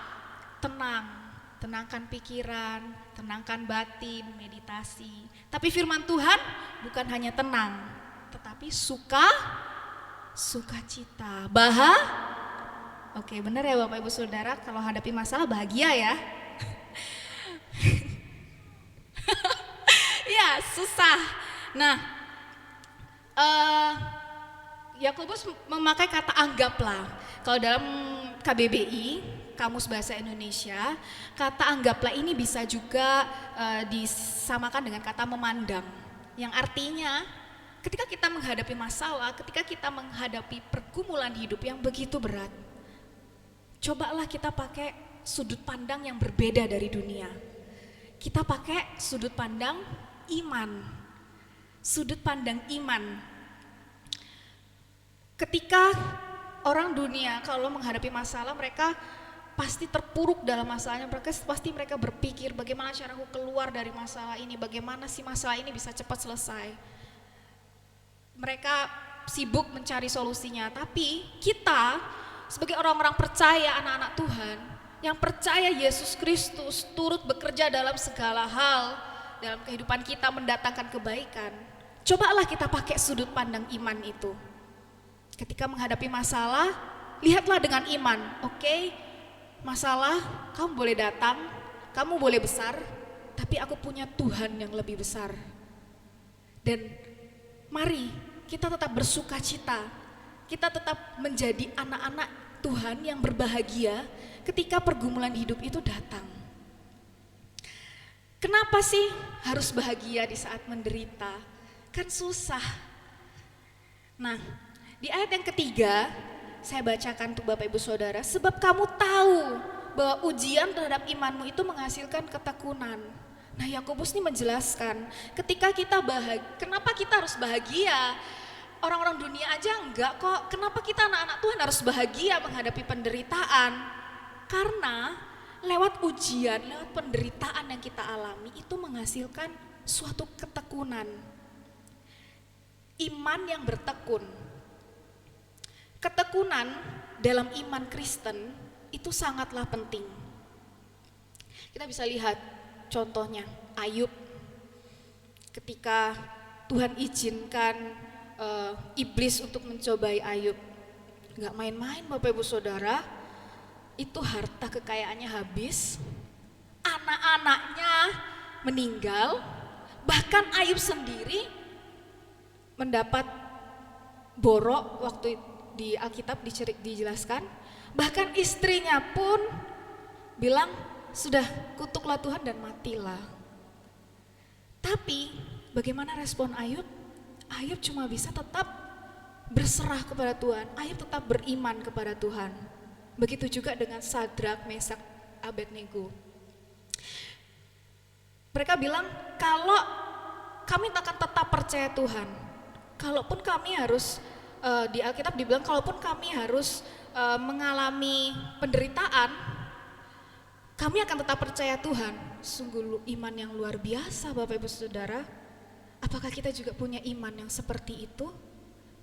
tenangkan pikiran, tenangkan batin, meditasi. Tapi firman Tuhan bukan hanya tenang, tetapi sukacita. Oke, benar ya Bapak Ibu Saudara, kalau hadapi masalah bahagia ya. Ya, susah. Nah, Yakobus memakai kata anggaplah. Kalau dalam KBBI, Kamus Bahasa Indonesia, kata anggaplah ini bisa juga disamakan dengan kata memandang. Yang artinya ketika kita menghadapi masalah, ketika kita menghadapi pergumulan hidup yang begitu berat, cobalah kita pakai sudut pandang yang berbeda dari dunia. Kita pakai sudut pandang iman. Sudut pandang iman. Ketika orang dunia kalau menghadapi masalah, mereka pasti terpuruk dalam masalahnya. Mereka berpikir bagaimana cara aku keluar dari masalah ini, bagaimana sih masalah ini bisa cepat selesai. Mereka sibuk mencari solusinya, tapi kita sebagai orang-orang percaya, anak-anak Tuhan yang percaya Yesus Kristus turut bekerja dalam segala hal dalam kehidupan kita, mendatangkan kebaikan. Cobalah kita pakai sudut pandang iman itu. Ketika menghadapi masalah, lihatlah dengan iman. Oke, masalah kamu boleh datang, kamu boleh besar, tapi aku punya Tuhan yang lebih besar. Dan mari kita tetap bersuka cita, kita tetap menjadi anak-anak Tuhan yang berbahagia ketika pergumulan hidup itu datang. Kenapa sih harus bahagia di saat menderita? Kan susah. Nah, di ayat yang ketiga, saya bacakan untuk Bapak Ibu Saudara, sebab kamu tahu bahwa ujian terhadap imanmu itu menghasilkan ketekunan. Nah, Yakobus ini menjelaskan, ketika kita bahagia, kenapa kita harus bahagia? Orang-orang dunia aja enggak kok. Kenapa kita anak-anak Tuhan harus bahagia menghadapi penderitaan? Karena lewat ujian, lewat penderitaan yang kita alami itu menghasilkan suatu ketekunan. Iman yang bertekun. Ketekunan dalam iman Kristen itu sangatlah penting. Kita bisa lihat contohnya Ayub. Ketika Tuhan izinkan iblis untuk mencobai Ayub, nggak main-main Bapak Ibu Saudara, itu harta kekayaannya habis, anak-anaknya meninggal, bahkan Ayub sendiri mendapat borok. Waktu di Alkitab dijelaskan, bahkan istrinya pun bilang, sudah kutuklah Tuhan dan matilah. Tapi bagaimana respon Ayub? Ayub cuma bisa tetap berserah kepada Tuhan. Ayub tetap beriman kepada Tuhan. Begitu juga dengan Sadrak, Mesak, Abednego. Mereka bilang, kalau kami akan tetap percaya Tuhan, kalaupun kami harus, di Alkitab dibilang, kalaupun kami harus mengalami penderitaan, kami akan tetap percaya Tuhan. Sungguh iman yang luar biasa Bapak Ibu Saudara. Apakah kita juga punya iman yang seperti itu?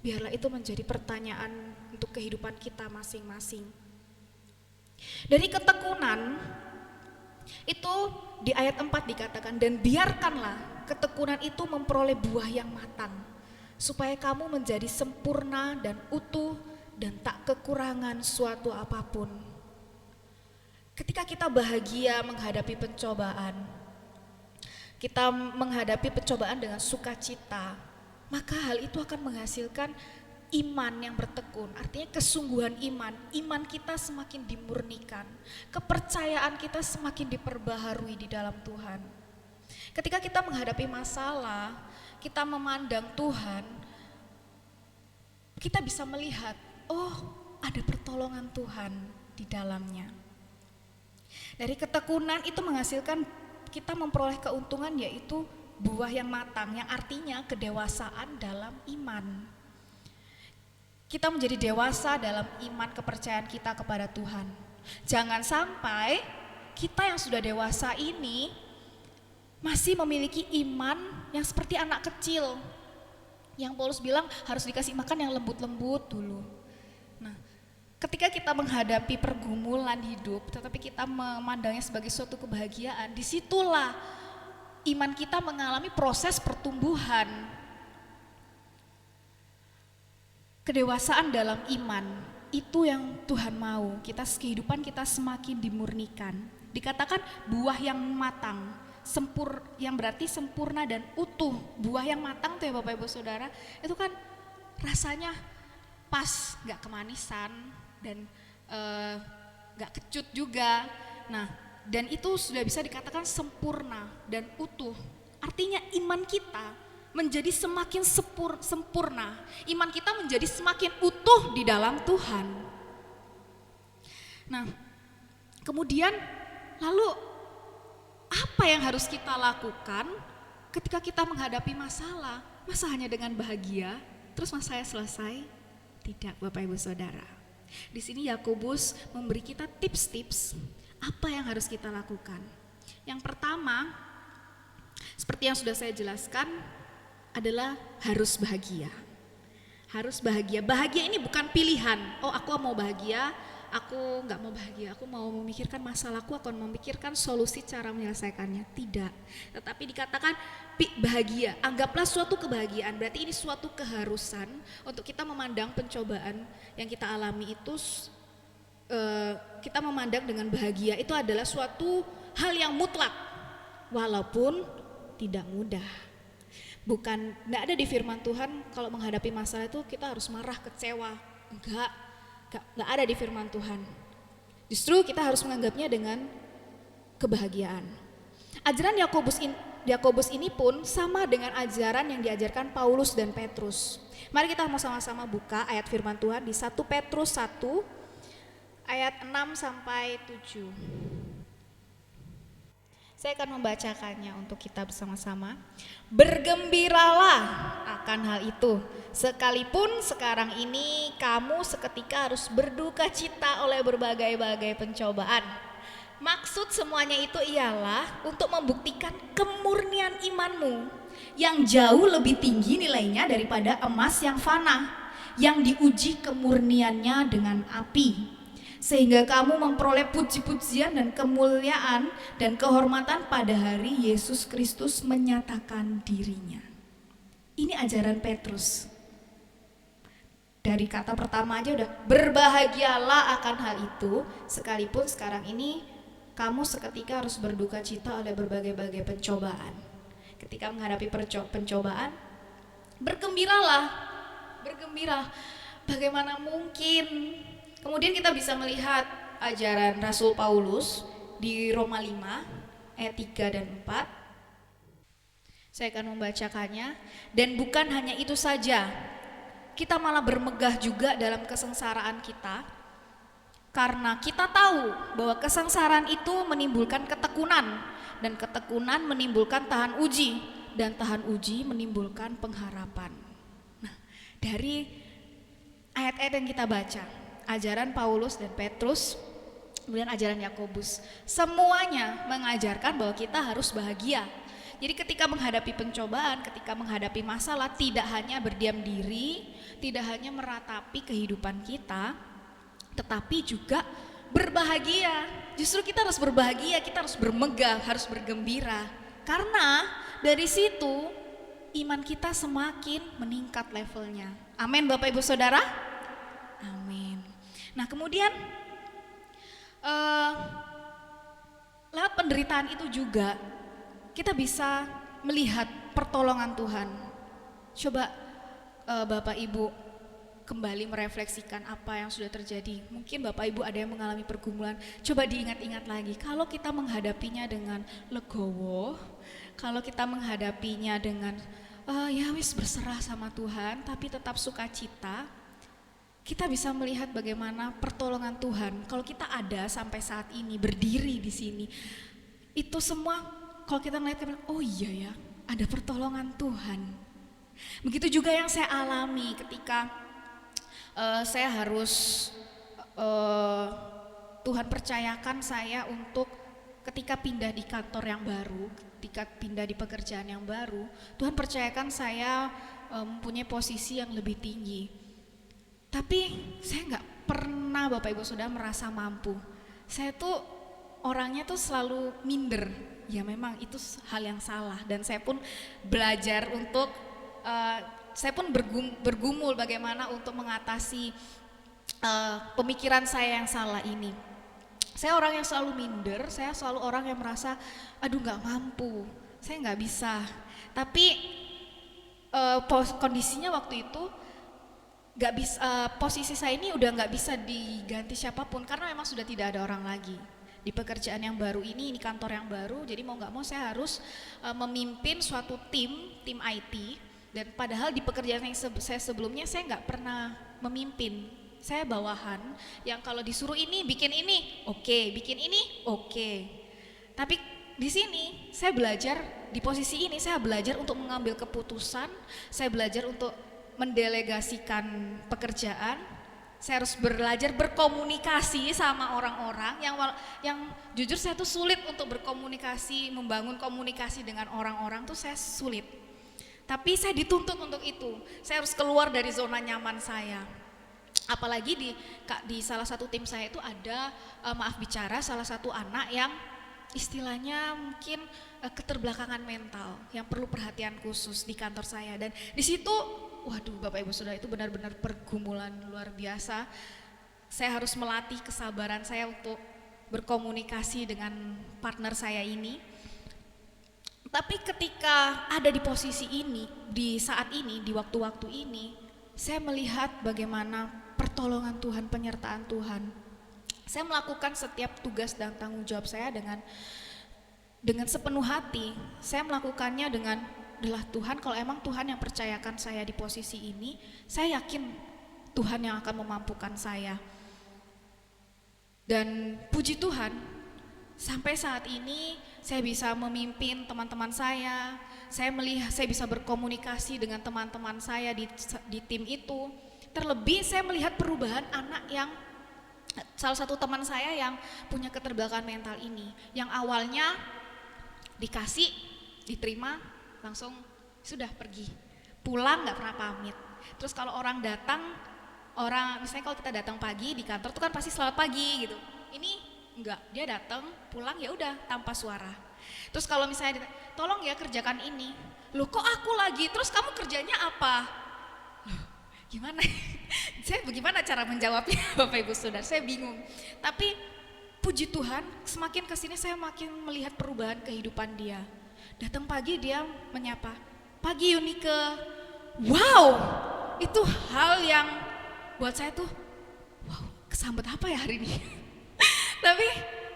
Biarlah itu menjadi pertanyaan untuk kehidupan kita masing-masing. Dari ketekunan, itu di ayat 4 dikatakan, dan biarkanlah ketekunan itu memperoleh buah yang matang, supaya kamu menjadi sempurna dan utuh dan tak kekurangan suatu apapun. Ketika kita bahagia menghadapi pencobaan, kita menghadapi pencobaan dengan sukacita, maka hal itu akan menghasilkan iman yang bertekun, artinya kesungguhan iman kita semakin dimurnikan, kepercayaan kita semakin diperbaharui di dalam Tuhan. Ketika kita menghadapi masalah, kita memandang Tuhan, kita bisa melihat, oh ada pertolongan Tuhan di dalamnya. Dari ketekunan itu menghasilkan kita memperoleh keuntungan, yaitu buah yang matang, yang artinya kedewasaan dalam iman. Kita menjadi dewasa dalam iman kepercayaan kita kepada Tuhan. Jangan sampai kita yang sudah dewasa ini masih memiliki iman yang seperti anak kecil. Yang Paulus bilang harus dikasih makan yang lembut-lembut dulu. Nah, ketika kita menghadapi pergumulan hidup, tetapi kita memandangnya sebagai suatu kebahagiaan, disitulah iman kita mengalami proses pertumbuhan. Kedewasaan dalam iman, itu yang Tuhan mau, kehidupan kita semakin dimurnikan. Dikatakan buah yang matang, yang berarti sempurna dan utuh. Buah yang matang tuh ya Bapak Ibu Saudara, itu kan rasanya pas, gak kemanisan dan gak kecut juga. Nah, dan itu sudah bisa dikatakan sempurna dan utuh. Artinya iman kita menjadi semakin sempurna. Iman kita menjadi semakin utuh di dalam Tuhan. Nah, kemudian lalu apa yang harus kita lakukan ketika kita menghadapi masalah? Masa hanya dengan bahagia, terus masalahnya selesai? Tidak, Bapak Ibu Saudara. Di sini Yakobus memberi kita tips-tips apa yang harus kita lakukan. Yang pertama, seperti yang sudah saya jelaskan, adalah harus bahagia. Harus bahagia. Bahagia ini bukan pilihan. Oh, aku mau bahagia, aku nggak mau bahagia. Aku mau memikirkan masalahku, akan memikirkan solusi cara menyelesaikannya. Tidak. Tetapi dikatakan bahagia. Anggaplah suatu kebahagiaan. Berarti ini suatu keharusan untuk kita memandang pencobaan yang kita alami itu. Kita memandang dengan bahagia itu adalah suatu hal yang mutlak, walaupun tidak mudah. Enggak ada di firman Tuhan kalau menghadapi masalah itu kita harus marah, kecewa. Enggak ada di firman Tuhan. Justru kita harus menganggapnya dengan kebahagiaan. Ajaran Yakobus ini pun sama dengan ajaran yang diajarkan Paulus dan Petrus. Mari kita mau sama-sama buka ayat firman Tuhan di 1 Petrus 1 ayat 6 sampai 7. Saya akan membacakannya untuk kita bersama-sama. Bergembiralah akan hal itu, sekalipun sekarang ini kamu seketika harus berduka cita oleh berbagai-bagai pencobaan. Maksud semuanya itu ialah untuk membuktikan kemurnian imanmu yang jauh lebih tinggi nilainya daripada emas yang fana, yang diuji kemurniannya dengan api. Sehingga kamu memperoleh puji-pujian dan kemuliaan dan kehormatan pada hari Yesus Kristus menyatakan dirinya. Ini ajaran Petrus. Dari kata pertama aja udah, berbahagialah akan hal itu, sekalipun sekarang ini kamu seketika harus berduka cita oleh berbagai-bagai pencobaan. Ketika menghadapi pencobaan, bergembira. Bagaimana mungkin? Kemudian kita bisa melihat ajaran Rasul Paulus di Roma 5 ayat 3 dan 4. Saya akan membacakannya. Dan bukan hanya itu saja, kita malah bermegah juga dalam kesengsaraan kita, karena kita tahu bahwa kesengsaraan itu menimbulkan ketekunan, dan ketekunan menimbulkan tahan uji, dan tahan uji menimbulkan pengharapan. Nah, dari ayat-ayat yang kita baca, ajaran Paulus dan Petrus, kemudian ajaran Yakobus, semuanya mengajarkan bahwa kita harus bahagia. Jadi ketika menghadapi pencobaan, ketika menghadapi masalah, tidak hanya berdiam diri, tidak hanya meratapi kehidupan kita, tetapi juga berbahagia. Justru kita harus berbahagia, kita harus bermegah, harus bergembira. Karena dari situ iman kita semakin meningkat levelnya. Amin Bapak Ibu Saudara? Amin. Nah kemudian lewat penderitaan itu juga kita bisa melihat pertolongan Tuhan. Coba Bapak Ibu, kembali merefleksikan apa yang sudah terjadi. Mungkin Bapak Ibu ada yang mengalami pergumulan, coba diingat-ingat lagi. Kalau kita menghadapinya dengan legowo, kalau kita menghadapinya dengan ya wis berserah sama Tuhan, tapi tetap sukacita, kita bisa melihat bagaimana pertolongan Tuhan. Kalau kita ada sampai saat ini, berdiri di sini, itu semua kalau kita melihat, oh iya ya, ada pertolongan Tuhan. Begitu juga yang saya alami ketika saya harus Tuhan percayakan saya untuk ketika pindah di kantor yang baru, ketika pindah di pekerjaan yang baru, Tuhan percayakan saya mempunyai posisi yang lebih tinggi. Tapi saya nggak pernah Bapak Ibu Saudara merasa mampu. Saya tuh orangnya tuh selalu minder. Ya memang itu hal yang salah, dan saya pun belajar untuk saya pun bergumul bagaimana untuk mengatasi pemikiran saya yang salah ini. Saya orang yang selalu minder, saya selalu orang yang merasa aduh nggak mampu, saya nggak bisa. Tapi kondisinya waktu itu nggak bisa, posisi saya ini udah nggak bisa diganti siapapun karena memang sudah tidak ada orang lagi di pekerjaan yang baru ini kantor yang baru. Jadi mau nggak mau saya harus memimpin suatu tim IT, dan padahal di pekerjaan yang saya sebelumnya saya nggak pernah memimpin. Saya bawahan yang kalau disuruh ini bikin ini oke, bikin ini oke. Tapi di sini saya belajar, di posisi ini saya belajar untuk mengambil keputusan, saya belajar untuk mendelegasikan pekerjaan. Saya harus belajar berkomunikasi sama orang-orang yang jujur saya tuh sulit untuk berkomunikasi, membangun komunikasi dengan orang-orang tuh saya sulit. Tapi saya dituntut untuk itu. Saya harus keluar dari zona nyaman saya. Apalagi di salah satu tim saya itu ada maaf bicara salah satu anak yang istilahnya mungkin keterbelakangan mental yang perlu perhatian khusus di kantor saya, dan di situ waduh Bapak Ibu Saudara itu benar-benar pergumulan luar biasa. Saya harus melatih kesabaran saya untuk berkomunikasi dengan partner saya ini. Tapi ketika ada di posisi ini, di saat ini, di waktu-waktu ini, saya melihat bagaimana pertolongan Tuhan, penyertaan Tuhan. Saya melakukan setiap tugas dan tanggung jawab saya dengan sepenuh hati. Saya melakukannya dengan adalah Tuhan, kalau emang Tuhan yang percayakan saya di posisi ini, saya yakin Tuhan yang akan memampukan saya. Dan puji Tuhan, sampai saat ini saya bisa memimpin teman-teman saya bisa berkomunikasi dengan teman-teman saya di tim itu. Terlebih saya melihat perubahan anak yang salah satu teman saya yang punya keterbelakangan mental ini, yang awalnya dikasih, diterima, langsung sudah pergi, pulang nggak pernah pamit. Terus kalau orang datang, misalnya kalau kita datang pagi di kantor tuh kan pasti selamat pagi gitu. Ini enggak, dia datang pulang ya udah tanpa suara. Terus kalau misalnya tolong ya kerjakan ini, loh kok aku lagi, terus kamu kerjanya apa? Loh, gimana? Saya bagaimana cara menjawabnya Bapak Ibu Saudara, saya bingung. Tapi puji Tuhan, semakin kesini saya makin melihat perubahan kehidupan dia. Datang pagi dia menyapa, pagi Yunike. Wow, itu hal yang buat saya tuh, wow, kesambet apa ya hari ini. Tapi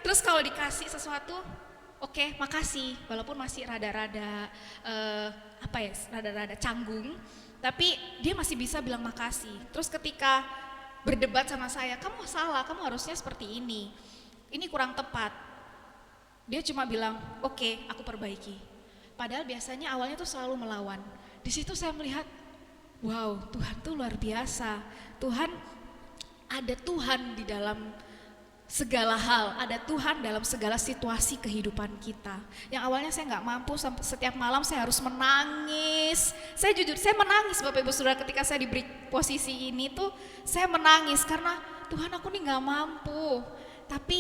terus kalau dikasih sesuatu, oke, makasih. Walaupun masih rada-rada rada-rada canggung, tapi dia masih bisa bilang makasih. Terus ketika berdebat sama saya, kamu salah, kamu harusnya seperti ini kurang tepat. Dia cuma bilang, oke, aku perbaiki. Padahal biasanya awalnya tuh selalu melawan. Di situ saya melihat, wow, Tuhan tuh luar biasa. Ada Tuhan di dalam segala hal, ada Tuhan dalam segala situasi kehidupan kita. Yang awalnya saya nggak mampu, setiap malam saya harus menangis. Saya jujur, saya menangis Bapak Ibu Saudara ketika saya diberi posisi ini tuh, saya menangis karena Tuhan aku nih nggak mampu. Tapi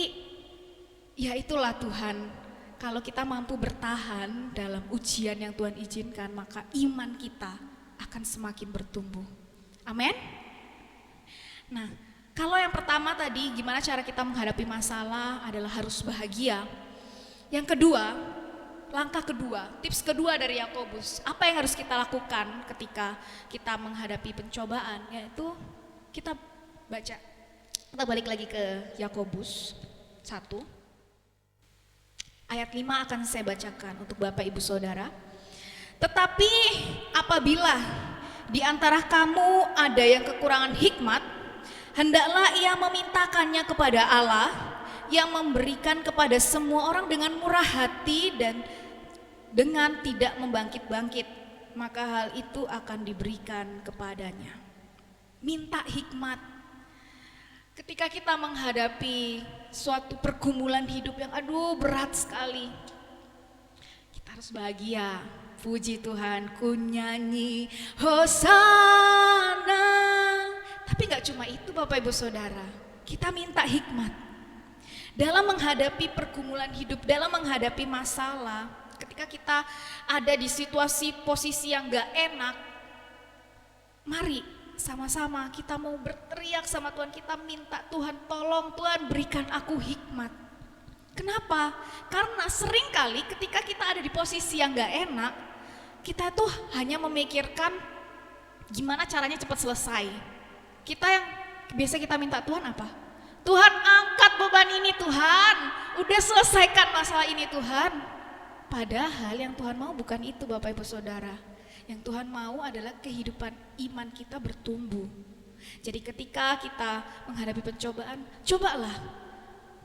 ya itulah Tuhan. Kalau kita mampu bertahan dalam ujian yang Tuhan izinkan, maka iman kita akan semakin bertumbuh. Amin. Nah, kalau yang pertama tadi gimana cara kita menghadapi masalah adalah harus bahagia. Yang kedua, langkah kedua, tips kedua dari Yakobus, apa yang harus kita lakukan ketika kita menghadapi pencobaan, yaitu Kita baca. Kita balik lagi ke Yakobus 1. Ayat 5 akan saya bacakan untuk Bapak Ibu Saudara. Tetapi apabila di antara kamu ada yang kekurangan hikmat, hendaklah ia memintakannya kepada Allah yang memberikan kepada semua orang dengan murah hati dan dengan tidak membangkit-bangkit, maka hal itu akan diberikan kepadanya. Minta hikmat. Ketika kita menghadapi suatu pergumulan hidup yang berat sekali, kita harus bahagia. Puji Tuhan, ku nyanyi Hosana. Tapi gak cuma itu Bapak Ibu Saudara, kita minta hikmat dalam menghadapi pergumulan hidup, dalam menghadapi masalah. Ketika kita ada di situasi posisi yang gak enak, mari sama-sama kita mau berteriak sama Tuhan, kita minta Tuhan tolong, Tuhan berikan aku hikmat. Kenapa? Karena seringkali ketika kita ada di posisi yang gak enak, kita tuh hanya memikirkan gimana caranya cepat selesai. Kita yang biasa kita minta Tuhan apa? Tuhan angkat beban ini Tuhan, udah selesaikan masalah ini Tuhan. Padahal yang Tuhan mau bukan itu Bapak Ibu Saudara. Yang Tuhan mau adalah kehidupan iman kita bertumbuh. Jadi ketika kita menghadapi pencobaan, cobalah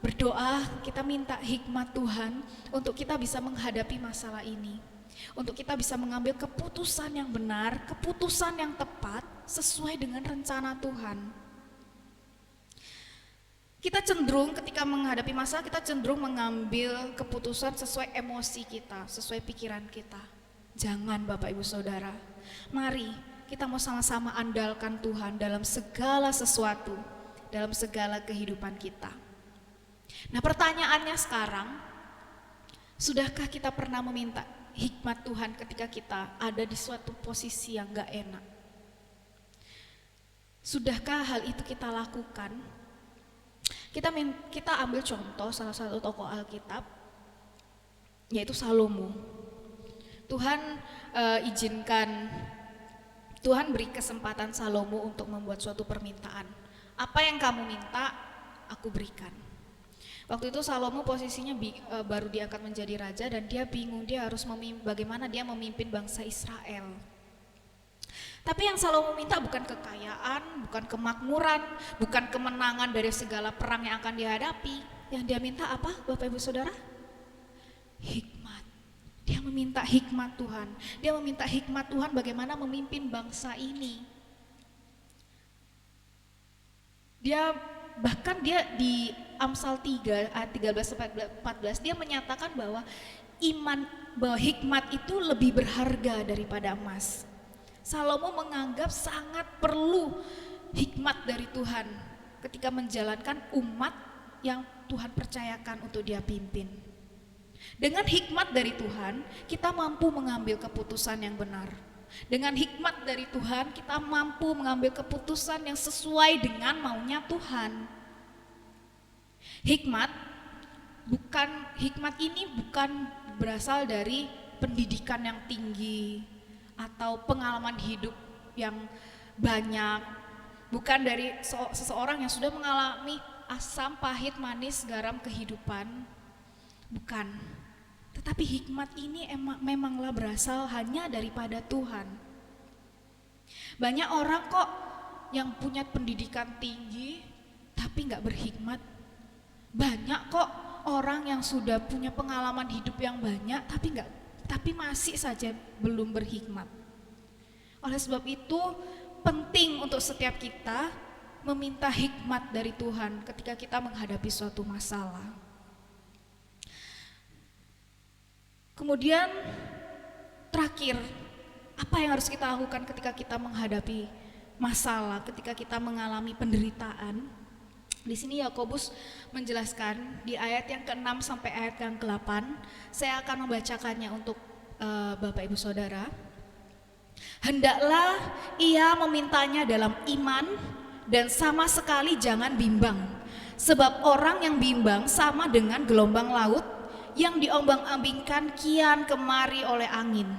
berdoa, kita minta hikmat Tuhan untuk kita bisa menghadapi masalah ini. Untuk kita bisa mengambil keputusan yang benar, keputusan yang tepat sesuai dengan rencana Tuhan. Kita cenderung ketika menghadapi masalah, kita cenderung mengambil keputusan sesuai emosi kita, sesuai pikiran kita. Jangan Bapak Ibu Saudara, mari kita mau sama-sama andalkan Tuhan dalam segala sesuatu, dalam segala kehidupan kita. Nah pertanyaannya sekarang, sudahkah kita pernah meminta hikmat Tuhan ketika kita ada di suatu posisi yang gak enak? Sudahkah hal itu kita lakukan? Kita ambil contoh salah satu tokoh Alkitab, yaitu Salomo. Tuhan Tuhan beri kesempatan Salomo untuk membuat suatu permintaan. Apa yang kamu minta, aku berikan. Waktu itu Salomo posisinya baru diangkat menjadi raja dan dia bingung, dia harus bagaimana dia memimpin bangsa Israel. Tapi yang Salomo minta bukan kekayaan, bukan kemakmuran, bukan kemenangan dari segala perang yang akan dihadapi. Yang dia minta apa Bapak Ibu Saudara? Hikmat. Dia meminta hikmat Tuhan. Dia meminta hikmat Tuhan bagaimana memimpin bangsa ini. Bahkan dia di Amsal 3 ayat 13-14 dia menyatakan bahwa hikmat itu lebih berharga daripada emas. Salomo menganggap sangat perlu hikmat dari Tuhan ketika menjalankan umat yang Tuhan percayakan untuk dia pimpin. Dengan hikmat dari Tuhan, kita mampu mengambil keputusan yang benar. Dengan hikmat dari Tuhan, kita mampu mengambil keputusan yang sesuai dengan maunya Tuhan. Hikmat ini bukan berasal dari pendidikan yang tinggi atau pengalaman hidup yang banyak, bukan dari seseorang yang sudah mengalami asam, pahit, manis, garam kehidupan, bukan. Tetapi hikmat ini memanglah berasal hanya daripada Tuhan. Banyak orang kok yang punya pendidikan tinggi tapi gak berhikmat. Banyak kok orang yang sudah punya pengalaman hidup yang banyak tapi masih saja belum berhikmat. Oleh sebab itu penting untuk setiap kita meminta hikmat dari Tuhan ketika kita menghadapi suatu masalah. Kemudian terakhir, apa yang harus kita lakukan ketika kita menghadapi masalah, ketika kita mengalami penderitaan? Di sini Yakobus menjelaskan di ayat yang ke-6 sampai ayat yang ke-8. Saya akan membacakannya untuk Bapak Ibu Saudara. Hendaklah ia memintanya dalam iman dan sama sekali jangan bimbang. Sebab orang yang bimbang sama dengan gelombang laut yang diombang-ambingkan kian kemari oleh angin.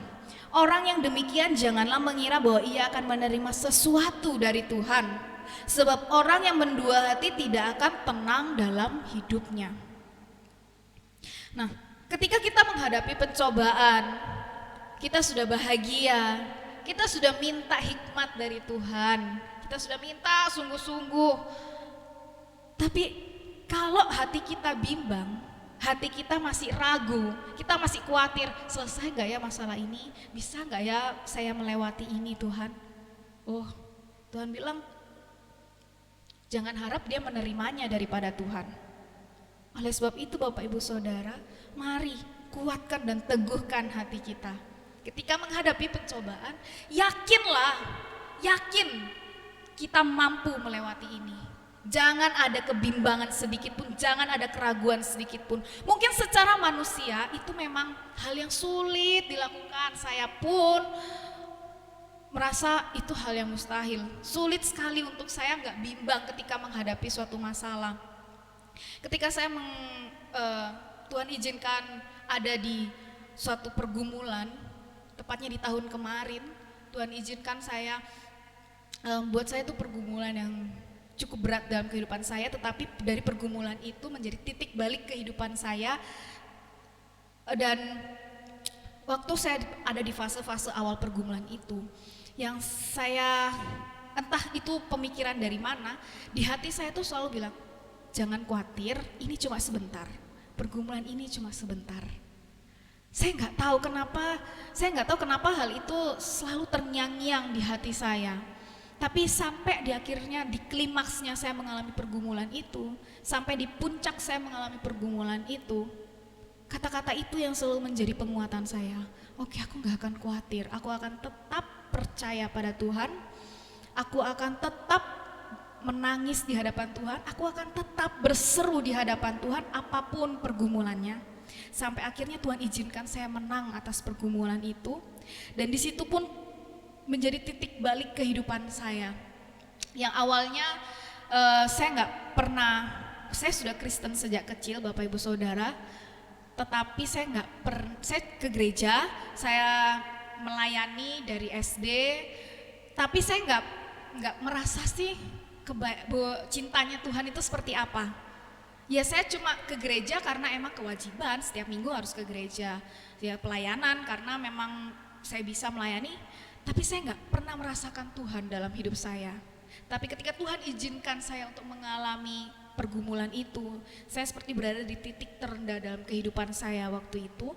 Orang yang demikian janganlah mengira bahwa ia akan menerima sesuatu dari Tuhan. Sebab orang yang mendua hati tidak akan tenang dalam hidupnya. Nah, ketika kita menghadapi pencobaan, kita sudah bahagia, kita sudah minta hikmat dari Tuhan, kita sudah minta sungguh-sungguh. Tapi kalau hati kita bimbang, hati kita masih ragu, kita masih khawatir, selesai gak ya masalah ini, bisa gak ya saya melewati ini Tuhan. Oh, Tuhan bilang, jangan harap dia menerimanya daripada Tuhan. Oleh sebab itu Bapak Ibu Saudara, mari kuatkan dan teguhkan hati kita. Ketika menghadapi pencobaan, yakin kita mampu melewati ini. Jangan ada kebimbangan sedikit pun, jangan ada keraguan sedikit pun. Mungkin secara manusia itu memang hal yang sulit dilakukan. Saya pun merasa itu hal yang mustahil. Sulit sekali untuk saya nggak bimbang ketika menghadapi suatu masalah. Ketika saya Tuhan izinkan ada di suatu pergumulan, tepatnya di tahun kemarin, Tuhan izinkan saya, buat saya itu pergumulan yang cukup berat dalam kehidupan saya, tetapi dari pergumulan itu menjadi titik balik kehidupan saya. Dan waktu saya ada di fase-fase awal pergumulan itu, yang saya, entah itu pemikiran dari mana, di hati saya tuh selalu bilang, jangan khawatir, ini cuma sebentar, pergumulan ini cuma sebentar. Saya nggak tahu kenapa hal itu selalu terngiang-ngiang di hati saya. Tapi sampai di akhirnya, di klimaksnya saya mengalami pergumulan itu, sampai di puncak saya mengalami pergumulan itu, kata-kata itu yang selalu menjadi penguatan saya. Oke, aku nggak akan khawatir, aku akan tetap percaya pada Tuhan, aku akan tetap menangis di hadapan Tuhan, aku akan tetap berseru di hadapan Tuhan apapun pergumulannya. Sampai akhirnya Tuhan izinkan saya menang atas pergumulan itu, dan di situ pun menjadi titik balik kehidupan saya. Yang awalnya saya sudah Kristen sejak kecil Bapak Ibu Saudara, tetapi saya ke gereja, saya melayani dari SD, tapi saya nggak merasa sih cintanya Tuhan itu seperti apa. Ya saya cuma ke gereja karena emang kewajiban, setiap minggu harus ke gereja. Ya pelayanan karena memang saya bisa melayani, tapi saya nggak pernah merasakan Tuhan dalam hidup saya. Tapi ketika Tuhan izinkan saya untuk mengalami pergumulan itu, saya seperti berada di titik terendah dalam kehidupan saya waktu itu.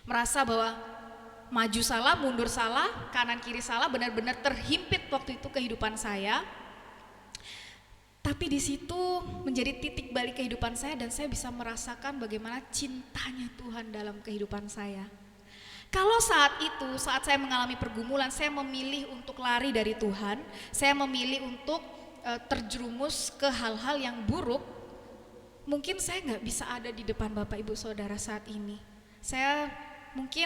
Merasa bahwa maju salah, mundur salah, kanan kiri salah, benar-benar terhimpit waktu itu kehidupan saya. Tapi di situ menjadi titik balik kehidupan saya, dan saya bisa merasakan bagaimana cintanya Tuhan dalam kehidupan saya. Kalau saat saya mengalami pergumulan, saya memilih untuk lari dari Tuhan, saya memilih untuk terjerumus ke hal-hal yang buruk, mungkin saya nggak bisa ada di depan Bapak Ibu Saudara saat ini. Saya mungkin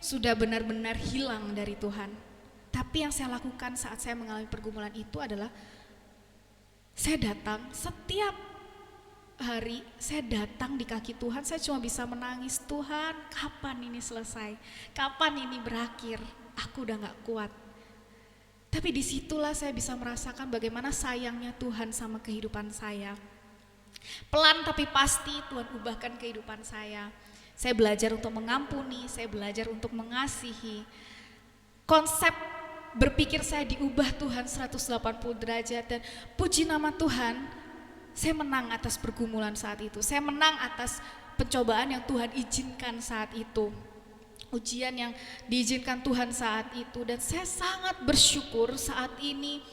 sudah benar-benar hilang dari Tuhan. Tapi yang saya lakukan saat saya mengalami pergumulan itu adalah saya datang setiap hari, saya datang di kaki Tuhan, saya cuma bisa menangis, Tuhan kapan ini selesai, kapan ini berakhir, aku udah gak kuat. Tapi disitulah saya bisa merasakan bagaimana sayangnya Tuhan sama kehidupan saya. Pelan tapi pasti Tuhan ubahkan kehidupan saya. Saya belajar untuk mengampuni, saya belajar untuk mengasihi. Konsep berpikir saya diubah Tuhan 180 derajat, dan puji nama Tuhan, saya menang atas pergumulan saat itu. Saya menang atas pencobaan yang Tuhan izinkan saat itu, ujian yang diizinkan Tuhan saat itu. Dan saya sangat bersyukur saat ini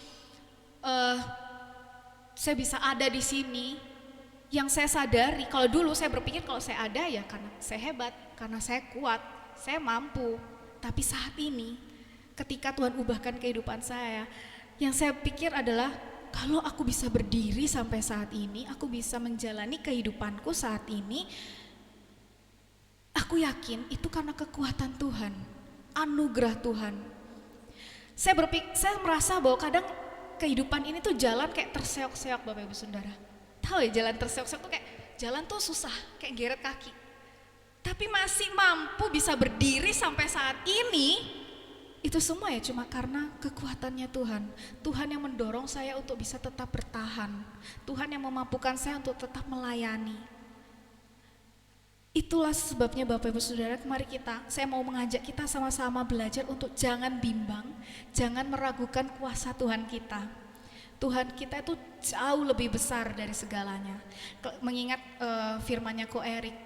saya bisa ada di sini. Yang saya sadari, kalau dulu saya berpikir kalau saya ada ya karena saya hebat, karena saya kuat, saya mampu. Tapi saat ini ketika Tuhan ubahkan kehidupan saya, yang saya pikir adalah kalau aku bisa berdiri sampai saat ini, aku bisa menjalani kehidupanku saat ini, aku yakin itu karena kekuatan Tuhan, anugerah Tuhan. Saya merasa bahwa kadang kehidupan ini tuh jalan kayak terseok-seok Bapak Ibu Saudara. Tahu ya, jalan terseok-seok tuh kayak jalan tuh susah, kayak geret kaki. Tapi masih mampu bisa berdiri sampai saat ini, Itu semua ya cuma karena kekuatannya Tuhan. Tuhan yang mendorong saya untuk bisa tetap bertahan. Tuhan yang memampukan saya untuk tetap melayani. Itulah sebabnya Bapak Ibu Saudara, mari saya mau mengajak kita sama-sama belajar untuk jangan bimbang, jangan meragukan kuasa Tuhan kita. Tuhan kita itu jauh lebih besar dari segalanya. Mengingat firman-Nya Ko Erik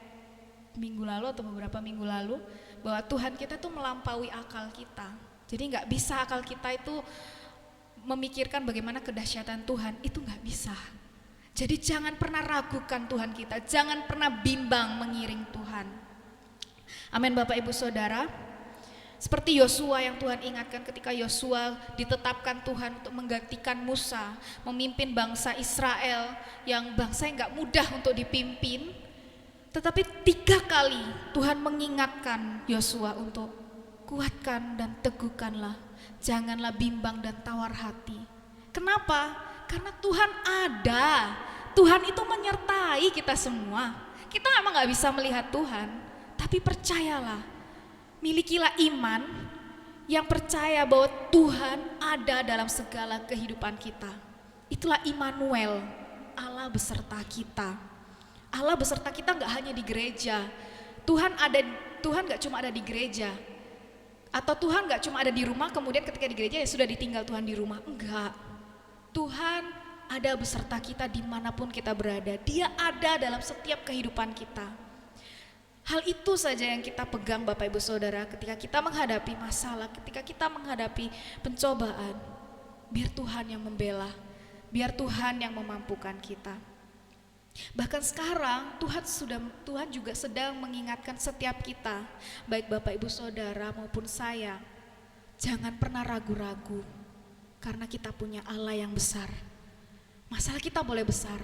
minggu lalu atau beberapa minggu lalu, bahwa Tuhan kita itu melampaui akal kita. Jadi nggak bisa akal kita itu memikirkan bagaimana kedahsyatan Tuhan, itu nggak bisa. Jadi jangan pernah ragukan Tuhan kita, jangan pernah bimbang mengiring Tuhan. Amin Bapak Ibu Saudara. Seperti Yosua yang Tuhan ingatkan ketika Yosua ditetapkan Tuhan untuk menggantikan Musa, memimpin bangsa Israel yang bangsa yang gak mudah untuk dipimpin. Tetapi 3 kali Tuhan mengingatkan Yosua untuk kuatkan dan teguhkanlah, janganlah bimbang dan tawar hati. Kenapa? Karena Tuhan ada, Tuhan itu menyertai kita semua. Kita memang gak bisa melihat Tuhan, tapi percayalah, milikilah iman yang percaya bahwa Tuhan ada dalam segala kehidupan kita. Itulah Immanuel, Allah beserta kita. Allah beserta kita gak hanya di gereja. Tuhan gak cuma ada di gereja. Atau Tuhan gak cuma ada di rumah, kemudian ketika di gereja ya sudah ditinggal Tuhan di rumah. Enggak. Tuhan ada beserta kita dimanapun kita berada. Dia ada dalam setiap kehidupan kita. Hal itu saja yang kita pegang Bapak Ibu Saudara ketika kita menghadapi masalah, ketika kita menghadapi pencobaan. Biar Tuhan yang membela, biar Tuhan yang memampukan kita. Bahkan sekarang Tuhan juga sedang mengingatkan setiap kita, baik Bapak Ibu Saudara maupun saya, jangan pernah ragu-ragu karena kita punya Allah yang besar. Masalah kita boleh besar,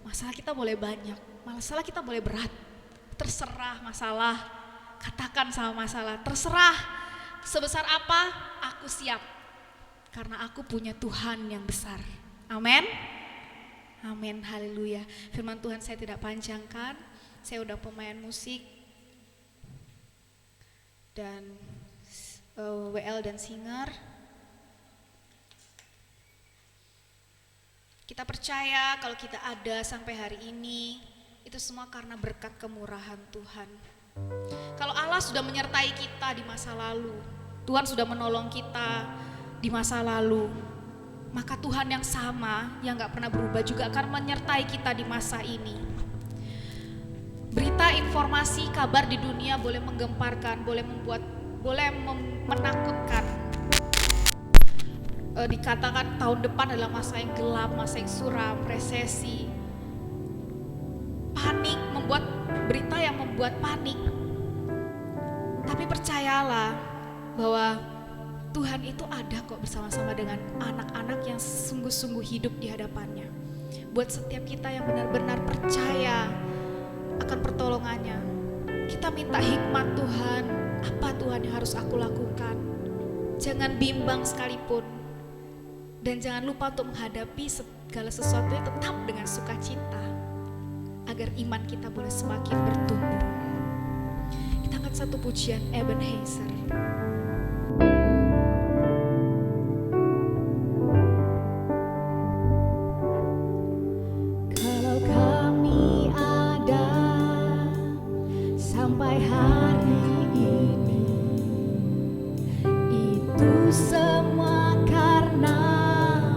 masalah kita boleh banyak, masalah kita boleh berat. Terserah masalah, katakan sama masalah, terserah sebesar apa aku siap, karena aku punya Tuhan yang besar. Amin. Amin, haleluya. Firman Tuhan saya tidak panjangkan, saya udah pemain musik dan WL dan singer. Kita percaya kalau kita ada sampai hari ini, itu semua karena berkat kemurahan Tuhan. Kalau Allah sudah menyertai kita di masa lalu, Tuhan sudah menolong kita di masa lalu, maka Tuhan yang sama, yang gak pernah berubah juga akan menyertai kita di masa ini. Berita, informasi, kabar di dunia boleh menggemparkan, boleh menakutkan. Dikatakan tahun depan adalah masa yang gelap, masa yang suram, resesi, panik, membuat berita yang membuat panik. Tapi percayalah bahwa Tuhan itu ada kok bersama-sama dengan anak-anak yang sungguh-sungguh hidup di hadapannya. Buat setiap kita yang benar-benar percaya akan pertolongannya, kita minta hikmat Tuhan, apa Tuhan yang harus aku lakukan. Jangan bimbang sekalipun, dan jangan lupa untuk menghadapi segala sesuatunya tetap dengan sukacita, agar iman kita boleh semakin bertumbuh. Kita angkat satu pujian Ebenezer. Kalau kami ada sampai hari ini, itu semua karena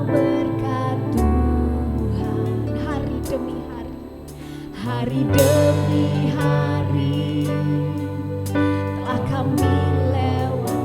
berkat Tuhan. Hari demi hari, hari demi hari telah kami lewati.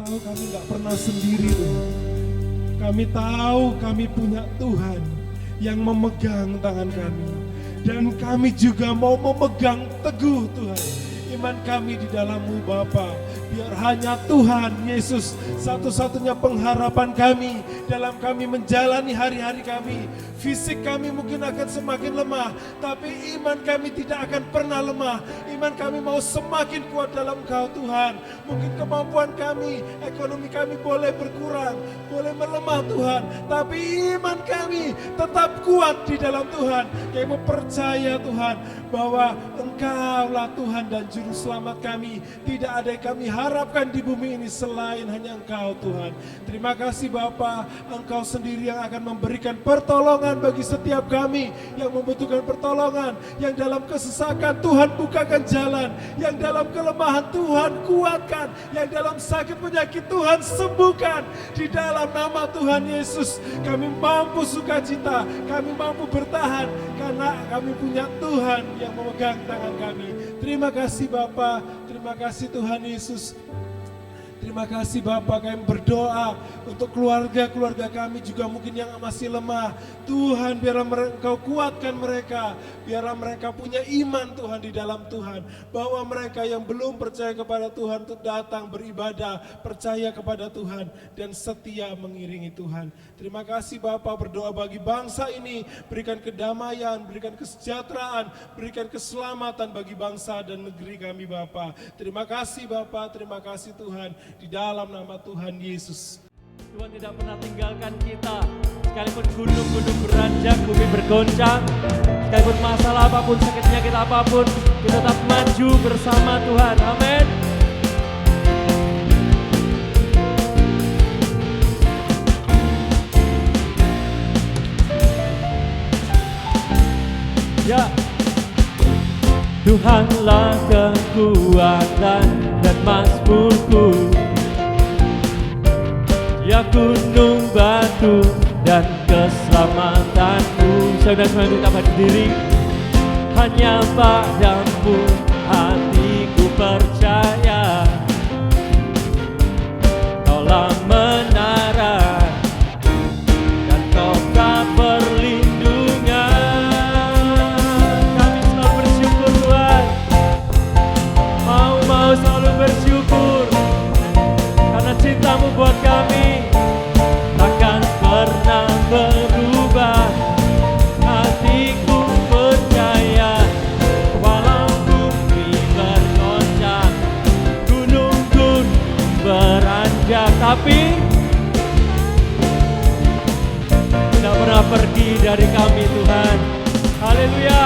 tahu kami nggak pernah sendiri Tuhan. Kami tahu kami punya Tuhan yang memegang tangan kami. Dan kami juga mau memegang teguh Tuhan iman kami di dalam-Mu Bapa. Biar hanya Tuhan Yesus satu-satunya pengharapan kami dalam kami menjalani hari-hari kami. Fisik kami mungkin akan semakin lemah, tapi iman kami tidak akan pernah lemah. Iman kami mau semakin kuat dalam Engkau Tuhan. Mungkin kemampuan kami, ekonomi kami boleh berkurang, boleh melemah Tuhan, tapi iman kami tetap kuat di dalam Tuhan. Kami percaya Tuhan bahwa Engkaulah Tuhan dan Juru Selamat kami. Tidak ada yang kami harapkan di bumi ini selain hanya Engkau Tuhan. Terima kasih Bapa, Engkau sendiri yang akan memberikan pertolongan bagi setiap kami yang membutuhkan pertolongan. Yang dalam kesesakan Tuhan bukakan jalan, yang dalam kelemahan Tuhan kuatkan, yang dalam sakit penyakit Tuhan sembuhkan. Di dalam nama Tuhan Yesus kami mampu sukacita, kami mampu bertahan karena kami punya Tuhan yang memegang tangan kami. Terima kasih Bapa, terima kasih Tuhan Yesus. Terima kasih Bapa, kami berdoa untuk keluarga-keluarga kami juga mungkin yang masih lemah. Tuhan biarlah Engkau kuatkan mereka, biarlah mereka punya iman Tuhan di dalam Tuhan. Bahwa mereka yang belum percaya kepada Tuhan untuk datang beribadah, percaya kepada Tuhan dan setia mengiringi Tuhan. Terima kasih Bapa, berdoa bagi bangsa ini, berikan kedamaian, berikan kesejahteraan, berikan keselamatan bagi bangsa dan negeri kami Bapa. Terima kasih Bapa, terima kasih Tuhan. Di dalam nama Tuhan Yesus. Tuhan tidak pernah tinggalkan kita. Sekalipun gunung-gunung beranjak, bumi bergoncang, sekalipun masalah apapun, sakit penyakit apapun, kita tetap maju bersama Tuhan. Amin. Ya, Tuhanlah kekuatan dan mazmurku, ya gunung batu dan keselamatanku. Saudara semua kita berdiri, hanya padamu hatiku percaya. Kaulah menara dan kota perlindungan. Kami selalu bersyukur Tuhan, mau selalu bersyukur karena cintamu buat kami takkan pernah berubah. Hatiku percaya, walau bumi bergoncang, gunung-gunung beranjak, tapi tidak pernah pergi dari kami Tuhan. Haleluya.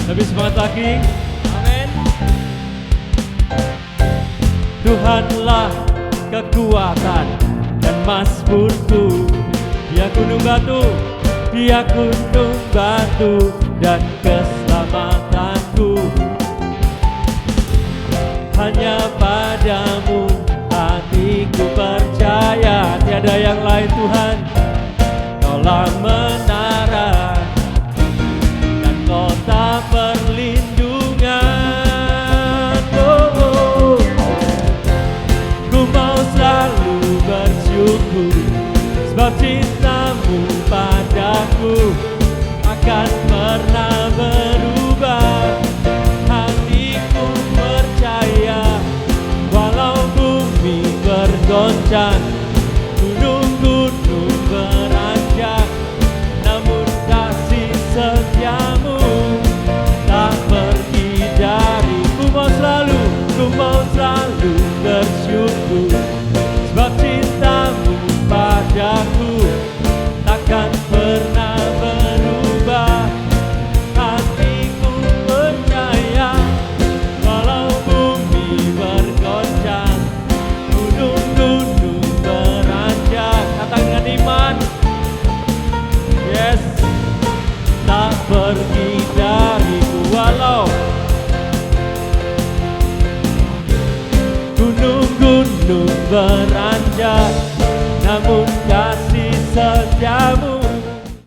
Lebih semangat lagi. Amin. Tuhanlah kekuatan dan mazmurku, dia gunung batu, dia gunung batu dan keselamatanku. Hanya padamu hatiku percaya, tiada yang lain Tuhan. Kaulah menara dan kota perlindungan. Oh, ku mau selalu bersyukur sebab cintamu padaku akan pernah berubah. Hatiku percaya, walau bumi bergoncang, gunung-gunung beranjak, namun kasih setiamu tak pergi dariku. Ku mau selalu bersyukur sebab cintamu padaku takkan pernah berubah. Hatiku percaya, walau bumi bergoncang, gunung-gunung beranjak. Katakan dengan iman, yes, tak pergi dariku. Walau gunung-gunung beranjak,